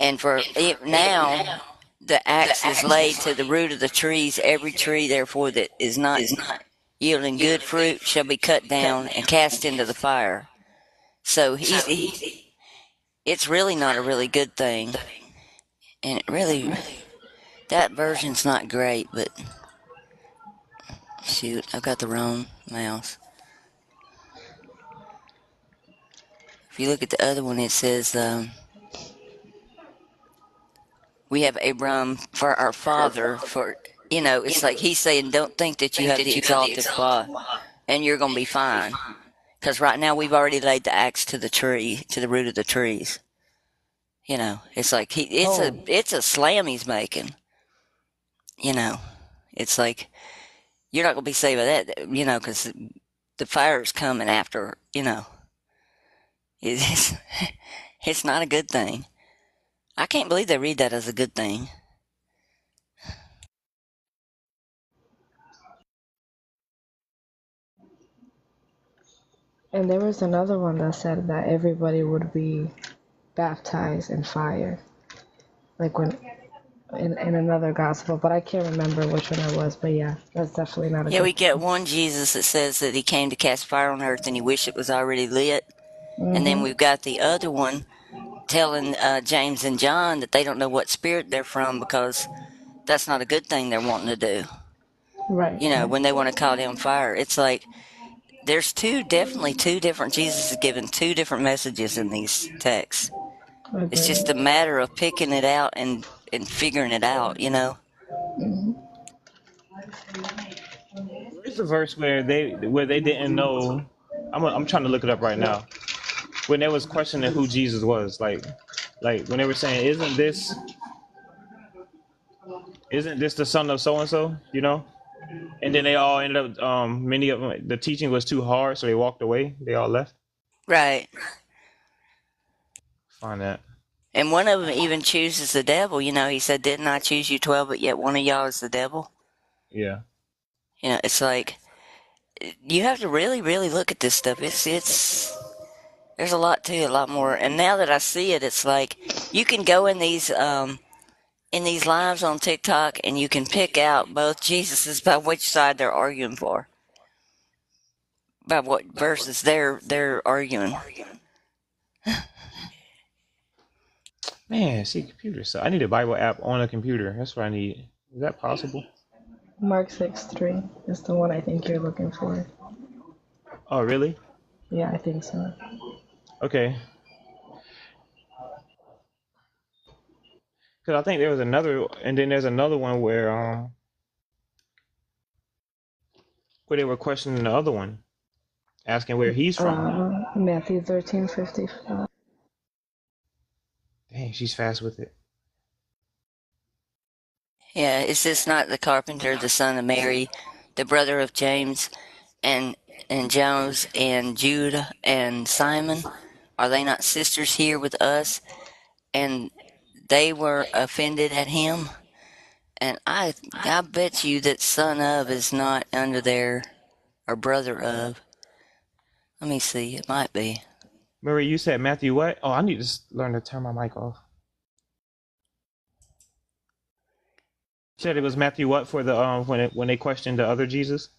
And for it now, the axe is laid to the root of the trees. Every tree, therefore, that is not yielding good fruit shall be cut down and cast into the fire. So it's really not a really good thing. And it really, that version's not great, but shoot, I've got the wrong mouse. If you look at the other one, it says, we have Abram for our father. For, it's like he's saying, don't think that you have the exalted father and you're going to be fine. Because right now we've already laid the axe to the tree, to the root of the trees. It's like Oh, it's a slam he's making. You know, it's like you're not going to be saved by that. Because the fire's coming after. It's it's not a good thing. I can't believe they read that as a good thing. and there was another one that said that everybody would be baptized in fire, like when in another gospel, but I can't remember which one it was. But yeah, that's definitely not a Yeah, good we get thing. one Jesus that says that he came to cast fire on earth and he wished it was already lit. And then Mhm. we've got the other one telling James and John that they don't know what spirit they're from because that's not a good thing they're wanting to do. Right. Right. When they want to call down fire. It's like there's definitely two different Jesus giving two different messages in these texts. It's just Agreed. a matter of picking it out and figuring it out. Mhm. Where's the verse where they didn't know? I'm trying to look it up right now. When they was questioning who Jesus was, like when they were saying, "Isn't this the son of so and so?" And then they all ended up. Many of them, the teaching was too hard, so they walked away. They all left. Right. Find that. And one of them even chooses the devil. He said, didn't I choose you 12, but yet one of y'all is the devil? Yeah. It's like you have to really, really look at this stuff. There's a lot to it, a lot more. And now that I see it, it's like you can go in these lives on TikTok and you can pick out both Jesuses by which side they're arguing for, by what verses they're arguing. Man, see, computer. So I need a Bible app on a computer. That's what I need. Is that possible? Mark 6:3 is the one I think you're looking for. Oh, really? Yeah, I think so. Okay. Because I think there was another, and then there's another one where they were questioning the other one, asking where he's from. Matthew 13:55. Dang, she's fast with it. Yeah, is this not the carpenter, the son of Mary, the brother of James and James and Judah and Simon? Are they not sisters here with us? And they were offended at him. And I bet you that son of is not under there, or brother of. Let me see. It might be. Murray, you said Matthew what? Oh, I need to learn to turn my mic off. You said it was Matthew what for the when they questioned the other Jesus?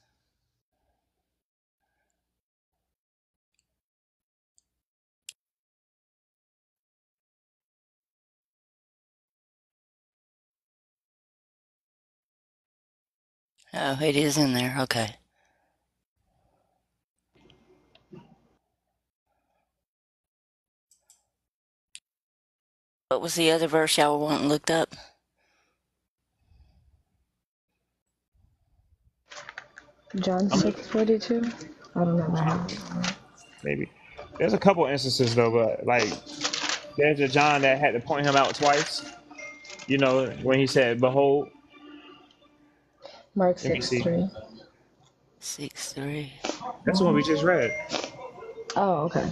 Oh, it is in there. Okay. What was the other verse y'all were wanting looked up? John 6:42. I don't know if I have it. Maybe. There's a couple instances though, but like there's a John that had to point him out twice. You know, when he said, "Behold," Mark let me see. 6:3. 6:3. That's the one we just read. Oh, okay.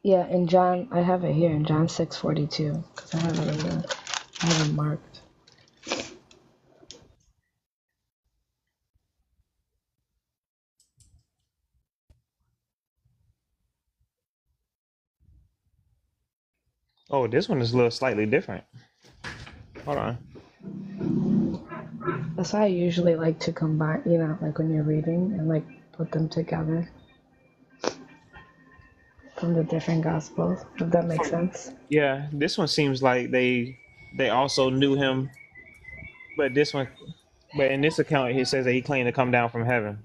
Yeah, in John, I have it here in John 6:42 because I have it in I have it marked. Oh, this one is a little slightly different. Hold on. That's why I usually like to combine, like when you're reading and like put them together from the different gospels, if that makes sense. Yeah, this one seems like they also knew him, but this one, but in this account, he says that he claimed to come down from heaven.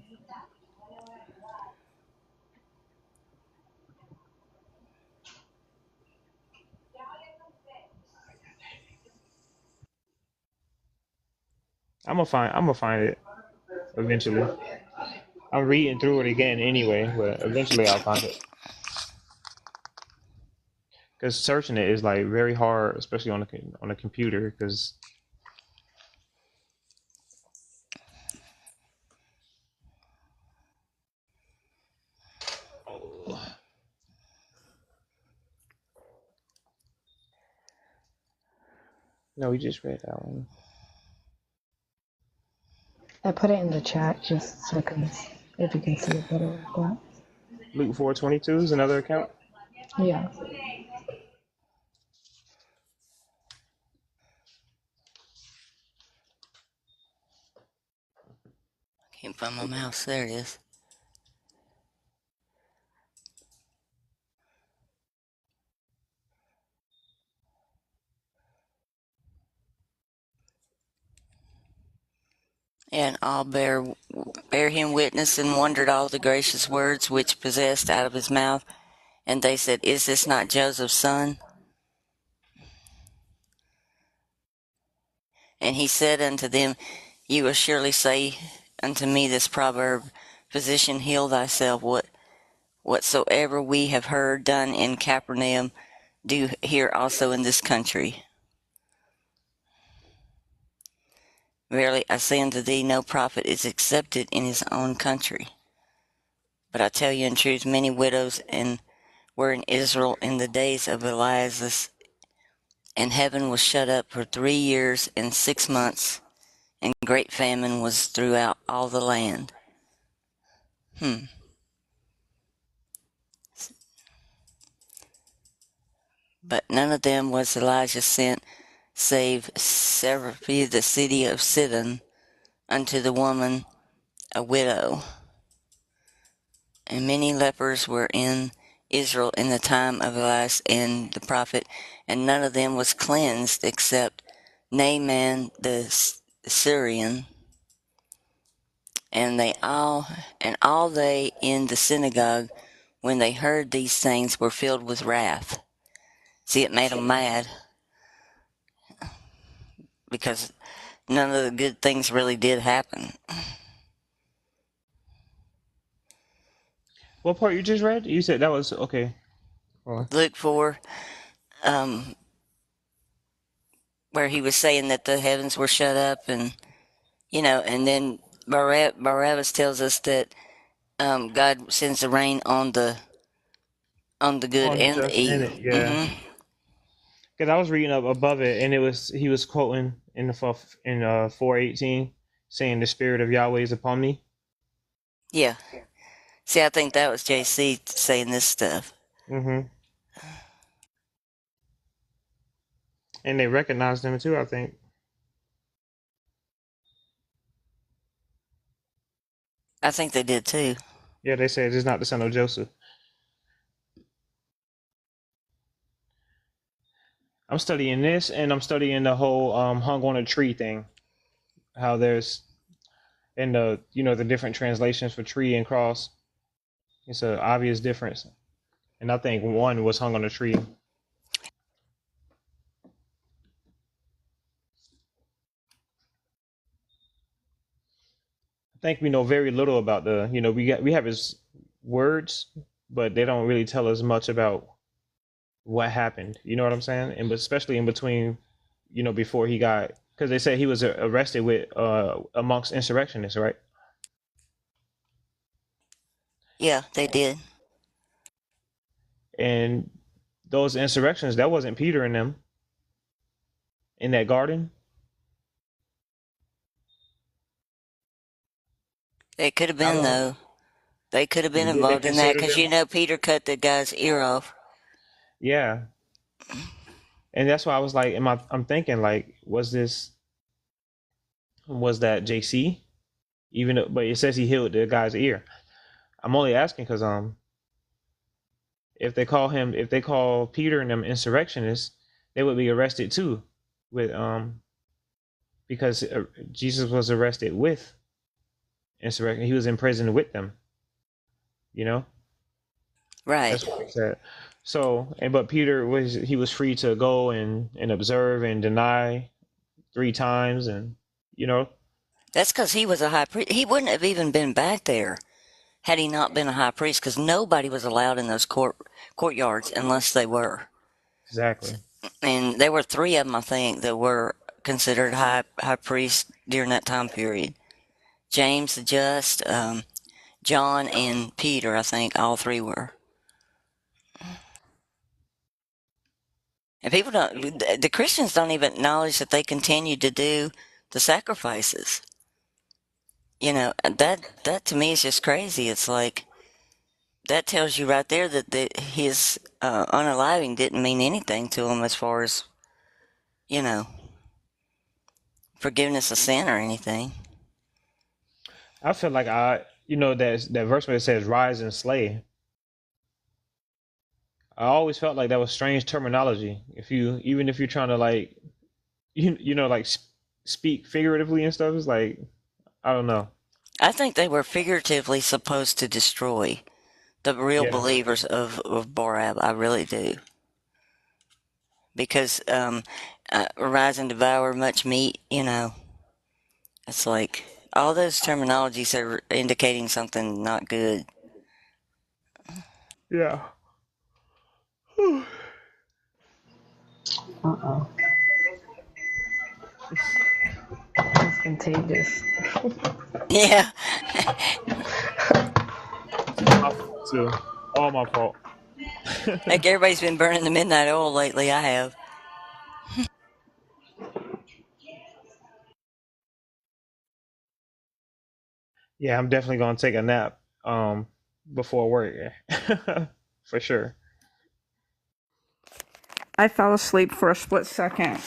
I'm gonna find it eventually. I'm reading through it again anyway, but eventually I'll find it. Because searching it is like very hard, especially on a computer. Because oh, no, we just read that one. I put it in the chat just so if you can see it better like that. Luke 4:22 is another account. Yeah. Can't find my mouse. There it is. And all bear him witness and wondered all the gracious words which possessed out of his mouth. And they said, Is this not Joseph's son? And he said unto them, You will surely say unto me this proverb, Physician, heal thyself. Whatsoever we have heard done in Capernaum, do here also in this country. Verily I say unto thee, no prophet is accepted in his own country. But I tell you in truth, many widows were in Israel in the days of Elias, and heaven was shut up for 3 years and 6 months, and great famine was throughout all the land. But none of them was Elijah sent, save Sarephi the city of Sidon, unto the woman a widow. And many lepers were in Israel in the time of Elias and the prophet, and none of them was cleansed except Naaman the Syrian. And all they in the synagogue, when they heard these things, were filled with wrath. See, it made them mad because none of the good things really did happen. What part you just read? You said that was okay. Hold on. Luke 4, um, where he was saying that the heavens were shut up, and and then Barabbas tells us that God sends the rain on the good On the and the just in evil. it, yeah. Because I was reading up above it, and he was quoting in the in 4:18, saying the spirit of Yahweh is upon me. Yeah. See, I think that was JC saying this stuff. Mm-hmm. And they recognized him too, I think. I think they did too. Yeah, they said it's not the son of Joseph. I'm studying this, and I'm studying the whole hung on a tree thing. How there's in the the different translations for tree and cross. It's an obvious difference, and I think one was hung on a tree. I think we know very little about the we have his words, but they don't really tell us much about what happened. You know what I'm saying? And especially in between, before he got, because they say he was arrested with amongst insurrectionists, right? Yeah, they did. And those insurrections, that wasn't Peter and them in that garden. It could have I been, don't know. though. They could have been Did they involved in that consider because, them? Peter cut the guy's ear off. Yeah, and that's why I was like, I'm thinking like, was that JC? Even though, but it says he healed the guy's ear. I'm only asking because if they call Peter and them insurrectionists, they would be arrested too, with because Jesus was arrested with insurrection. He was in prison with them. You know, Right. that's what they said. So, but Peter was free to go and observe and deny 3 times, and you know, That's because he was a high priest. He wouldn't have even been back there had he not been a high priest because nobody was allowed in those courtyards unless they were. exactly. And there were three of them, I think, that were considered high priests during that time period. James the Just, John, and Peter, I think all three were. And people don't, the Christians don't even acknowledge that they continued to do the sacrifices. That to me is just crazy. It's like, that tells you right there that his unaliving didn't mean anything to him as far as, you know, forgiveness of sin or anything. I feel like that verse where it says rise and slay. I always felt like that was strange terminology. Even if you're trying to like like speak figuratively and stuff, it's like I don't know. I think they were figuratively supposed to destroy the real Yeah, believers of Borab. I really do. Because rise and devour much meat, it's like all those terminologies are indicating something not good. yeah. Uh-oh. That's contagious. Yeah, My fault too. All my fault. like everybody's been burning the midnight oil lately. I have. Yeah, I'm definitely gonna take a nap before work. For sure. I fell asleep for a split second.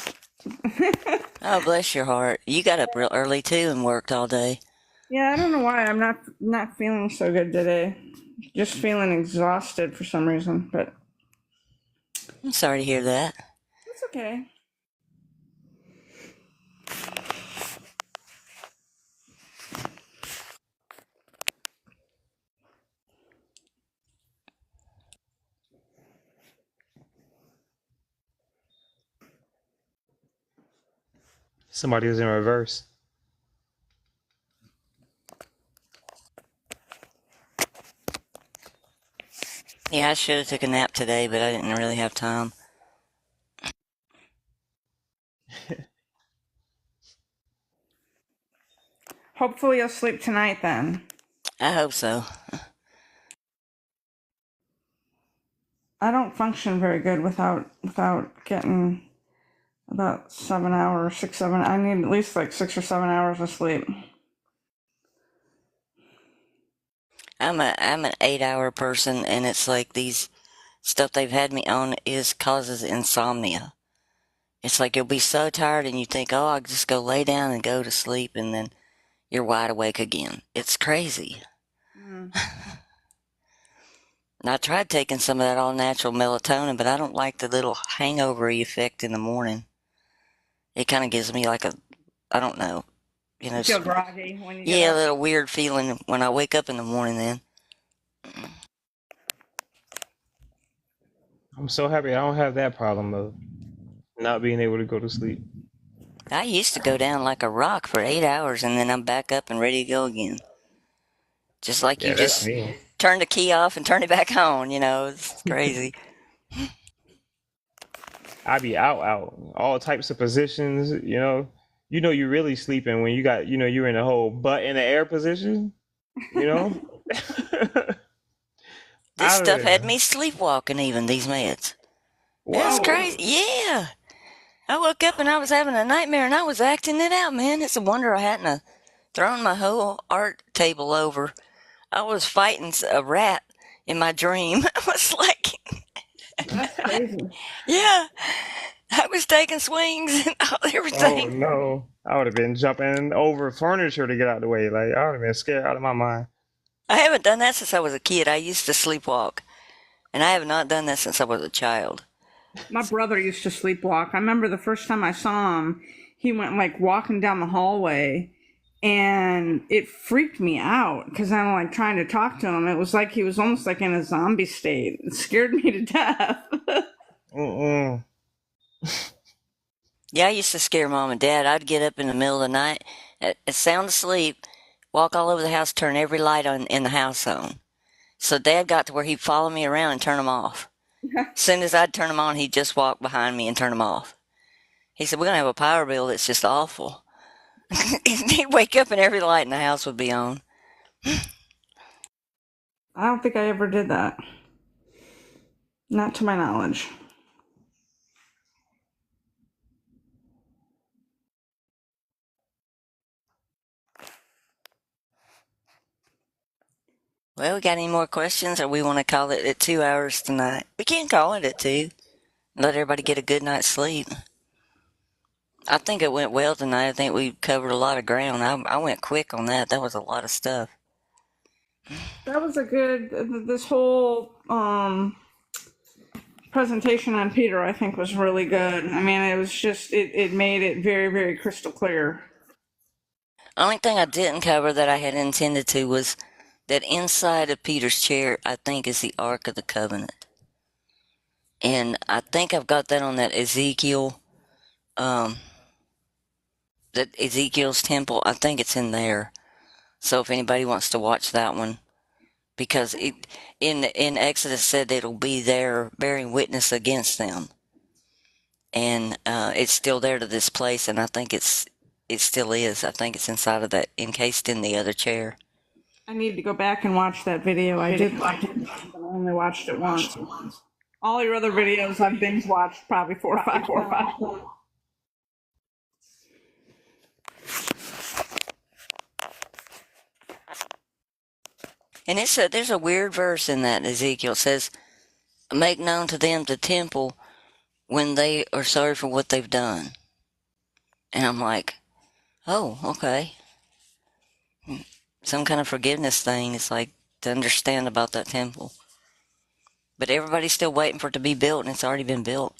Oh, bless your heart. You got up real early too and worked all day. Yeah, I don't know why I'm not feeling so good today. Just feeling exhausted for some reason, but I'm sorry to hear that. it's okay. Somebody was in reverse. Yeah, I should have took a nap today, but I didn't really have time. Hopefully you'll sleep tonight then. I hope so. I don't function very good without getting about 7 hours, 6, 7. I need at least like 6 or 7 hours of sleep. I'm an 8 hour person, and it's like these stuff they've had me on is causes insomnia. It's like you'll be so tired and you think, oh, I'll just go lay down and go to sleep, and then you're wide awake again. It's crazy. Mm. And I tried taking some of that all natural melatonin, but I don't like the little hangover effect in the morning. It kind of gives me like a, I don't know, you know, You feel groggy when you get yeah, a up. little weird feeling when I wake up in the morning then. I'm so happy I don't have that problem of not being able to go to sleep. I used to go down like a rock for 8 hours and then I'm back up and ready to go again. Just like you Yeah, that's just me. turn the key off and turn it back on, it's crazy. I be out, all types of positions. You're really sleeping when you're in the whole butt in the air position. You know, This out of stuff had there. me sleepwalking even, these meds. It's Whoa. crazy. Yeah. I woke up and I was having a nightmare and I was acting it out, man. It's a wonder I hadn't thrown my whole art table over. I was fighting a rat in my dream. I was like, That's crazy. yeah, I was taking swings and Oh everything. no. I would have been jumping over furniture to get out of the way. Like I would have been scared out of my mind. I haven't done that since I was a kid. I used to sleepwalk, and I have not done that since I was a child. My brother used to sleepwalk. I remember the first time I saw him, he went like walking down the hallway and it freaked me out because I'm like trying to talk to him. It was like he was almost like in a zombie state. It scared me to death. Mm-mm. Yeah, I used to scare mom and dad. I'd get up in the middle of the night, sound asleep, walk all over the house, turn every light on in the house on. So dad got to where he'd follow me around and turn them off. As soon as I'd turn them on, he'd just walk behind me and turn them off. He said, "We're going to have a power bill that's just awful." He'd wake up and every light in the house would be on. I don't think I ever did that. Not to my knowledge. Well, we got any more questions or we want to call it at 2 hours tonight? We can call it at 2. Let everybody get a good night's sleep. I think it went well tonight. I think we covered a lot of ground. I went quick on that. That was a lot of stuff. That was a good, this whole presentation on Peter, I think, was really good. I mean, it was just, it made it very, very crystal clear. Only thing I didn't cover that I had intended to was that inside of Peter's chair, I think, is the Ark of the Covenant. And I think I've got that on that um, that Ezekiel's temple. I think it's in there. So if anybody wants to watch that one, because it in Exodus said that it'll be there bearing witness against them, and it's still there to this place, and I think it still is. I think it's inside of that, encased in the other chair. I need to go back and watch that video. I did watch it, but I only watched it once. All your other videos I've binge watched probably 4 or 5 times. And there's a weird verse in that Ezekiel. It says, "Make known to them the temple when they are sorry for what they've done." And I'm like, oh, okay, some kind of forgiveness thing. It's like to understand about that temple. But everybody's still waiting for it to be built, and it's already been built.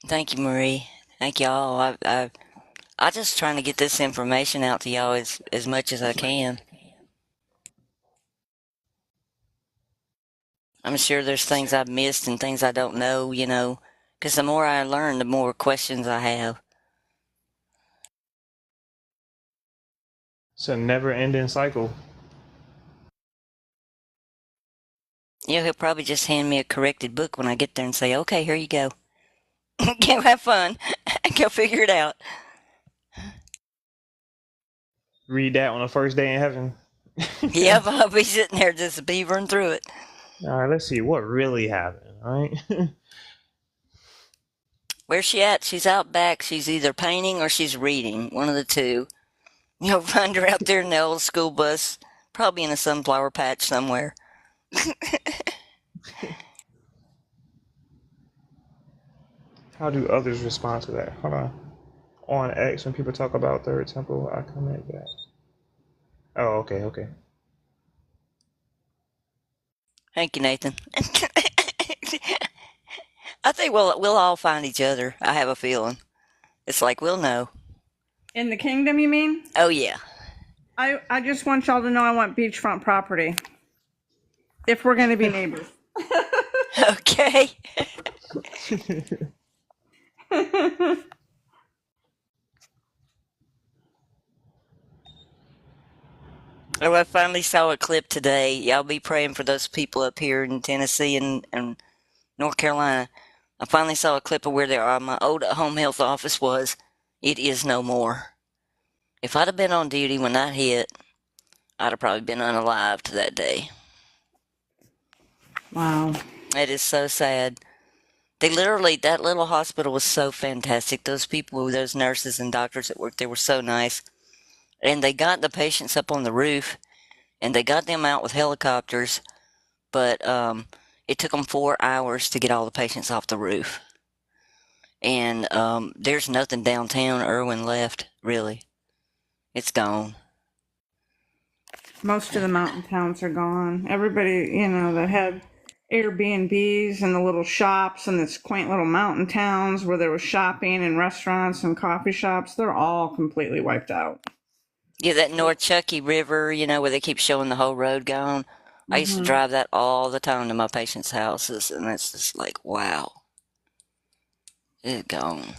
Thank you, Marie. Thank y'all. I just trying to get this information out to y'all as much as I can. I'm sure there's things I've missed and things I don't know, because the more I learn, the more questions I have. It's a never-ending cycle. He'll probably just hand me a corrected book when I get there and say, "Okay, here you go. Go have fun. Go figure it out." Read that on the first day in heaven. Yep, I'll be sitting there just beavering through it. All right, let's see what really happened. All right. Where's she at? She's out back. She's either painting or she's reading. One of the two. You'll find her out there in the old school bus, probably in a sunflower patch somewhere. How do others respond to that? Hold on X, when people talk about third temple, I comment that. Oh, okay, okay. Thank you, Nathan. I think we'll all find each other. I have a feeling. It's like we'll know. In the kingdom, you mean? Oh yeah. I just want y'all to know I want beachfront property. If we're going to be neighbors. Okay. Oh, I finally saw a clip today. Y'all be praying for those people up here in Tennessee and North Carolina. I finally saw a clip of where my old home health office was. It is no more. If I'd have been on duty when that hit, I'd have probably been unalived that day. Wow. It is so sad. That little hospital was so fantastic. Those people, those nurses and doctors that worked there were so nice. And they got the patients up on the roof and they got them out with helicopters, but it took them 4 hours to get all the patients off the roof. And there's nothing downtown Irwin left, really. It's gone. Most of the mountain towns are gone. Everybody, that had Airbnbs and the little shops and this quaint little mountain towns where there was shopping and restaurants and coffee shops, they're all completely wiped out. Yeah, that North Chucky River, where they keep showing the whole road gone. I used to Mm-hmm. drive that all the time to my patients' houses, and it's just like, wow, it's gone.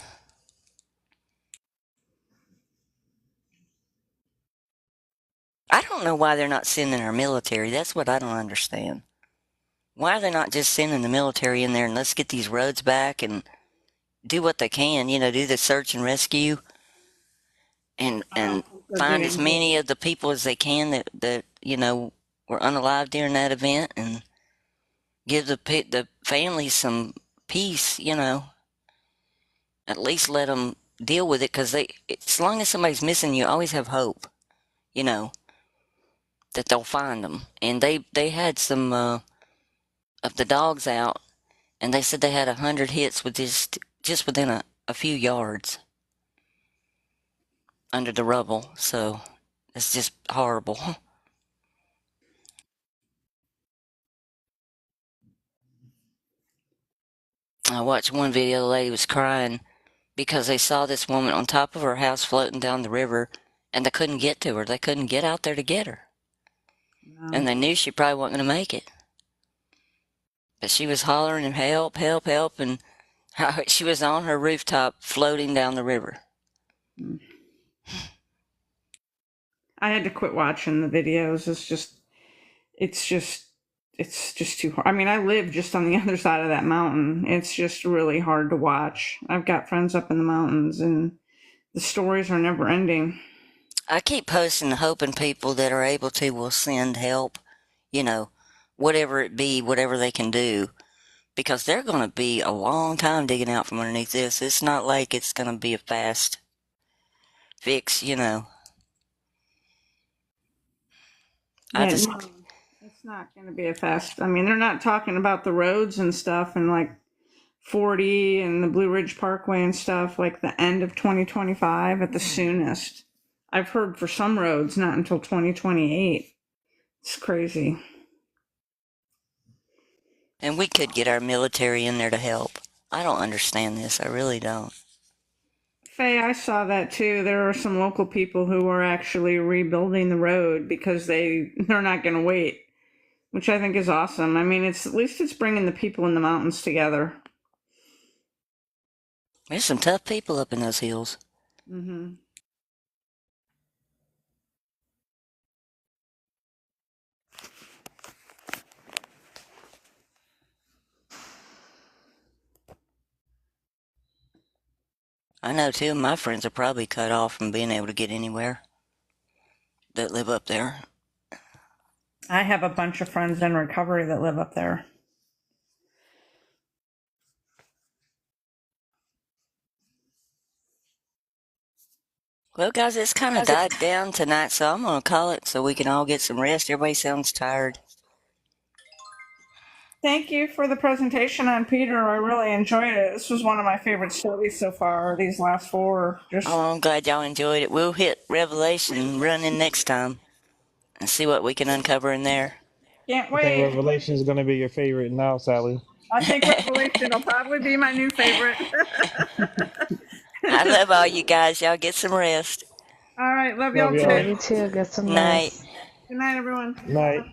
I don't know why they're not sending our military. That's what I don't understand. Why are they not just sending the military in there and let's get these roads back and do what they can, do the search and rescue and I don't think they're find as getting to many it. of the people as they can that were unalive during that event and give the families some peace, At least let them deal with it because as long as somebody's missing, you always have hope, you know, that they'll find them. And they had some of the dogs out, and they said they had 100 hits with just within a few yards under the rubble. So it's just horrible. I watched one video. The lady was crying because they saw this woman on top of her house floating down the river, and they couldn't get to her. They couldn't get out there to get her, No. and they knew she probably wasn't going to make it. But she was hollering and help, help, help, and she was on her rooftop floating down the river. I had to quit watching the videos. It's just, it's just too hard. I mean, I live just on the other side of that mountain. It's just really hard to watch. I've got friends up in the mountains, and the stories are never ending. I keep posting, hoping people that are able to will send help, you know, whatever it be, whatever they can do, because they're going to be a long time digging out from underneath this. It's not like it's going to be a fast fix. I Yeah, just, no, it's not going to be a fast. I mean, they're not talking about the roads and stuff and like 40 and the Blue Ridge Parkway and stuff like the end of 2025 at the soonest. I've heard for some roads not until 2028. It's crazy. and we could get our military in there to help. I don't understand this. I really don't. Faye, I saw that too. There are some local people who are actually rebuilding the road because they're not going to wait, which I think is awesome. I mean, it's at least it's bringing the people in the mountains together. There's some tough people up in those hills. Hmm. I know two of my friends are probably cut off from being able to get anywhere that live up there. I have a bunch of friends in recovery that live up there. Well, guys, it's kind of died down tonight, so I'm going to call it so we can all get some rest. Everybody sounds tired. Thank you for the presentation on Peter. I really enjoyed it. This was one of my favorite studies so far. These last four, just Oh, I'm glad y'all enjoyed it. We'll hit Revelation running next time and see what we can uncover in there. can't I think wait. Revelation is going to be your favorite now, Sally. I think Revelation will probably be my new favorite. I love all you guys. Y'all get some rest. All right, love Love y'all Yeah, y'all. too. you too. Get some Night. rest. Good night, everyone. Night.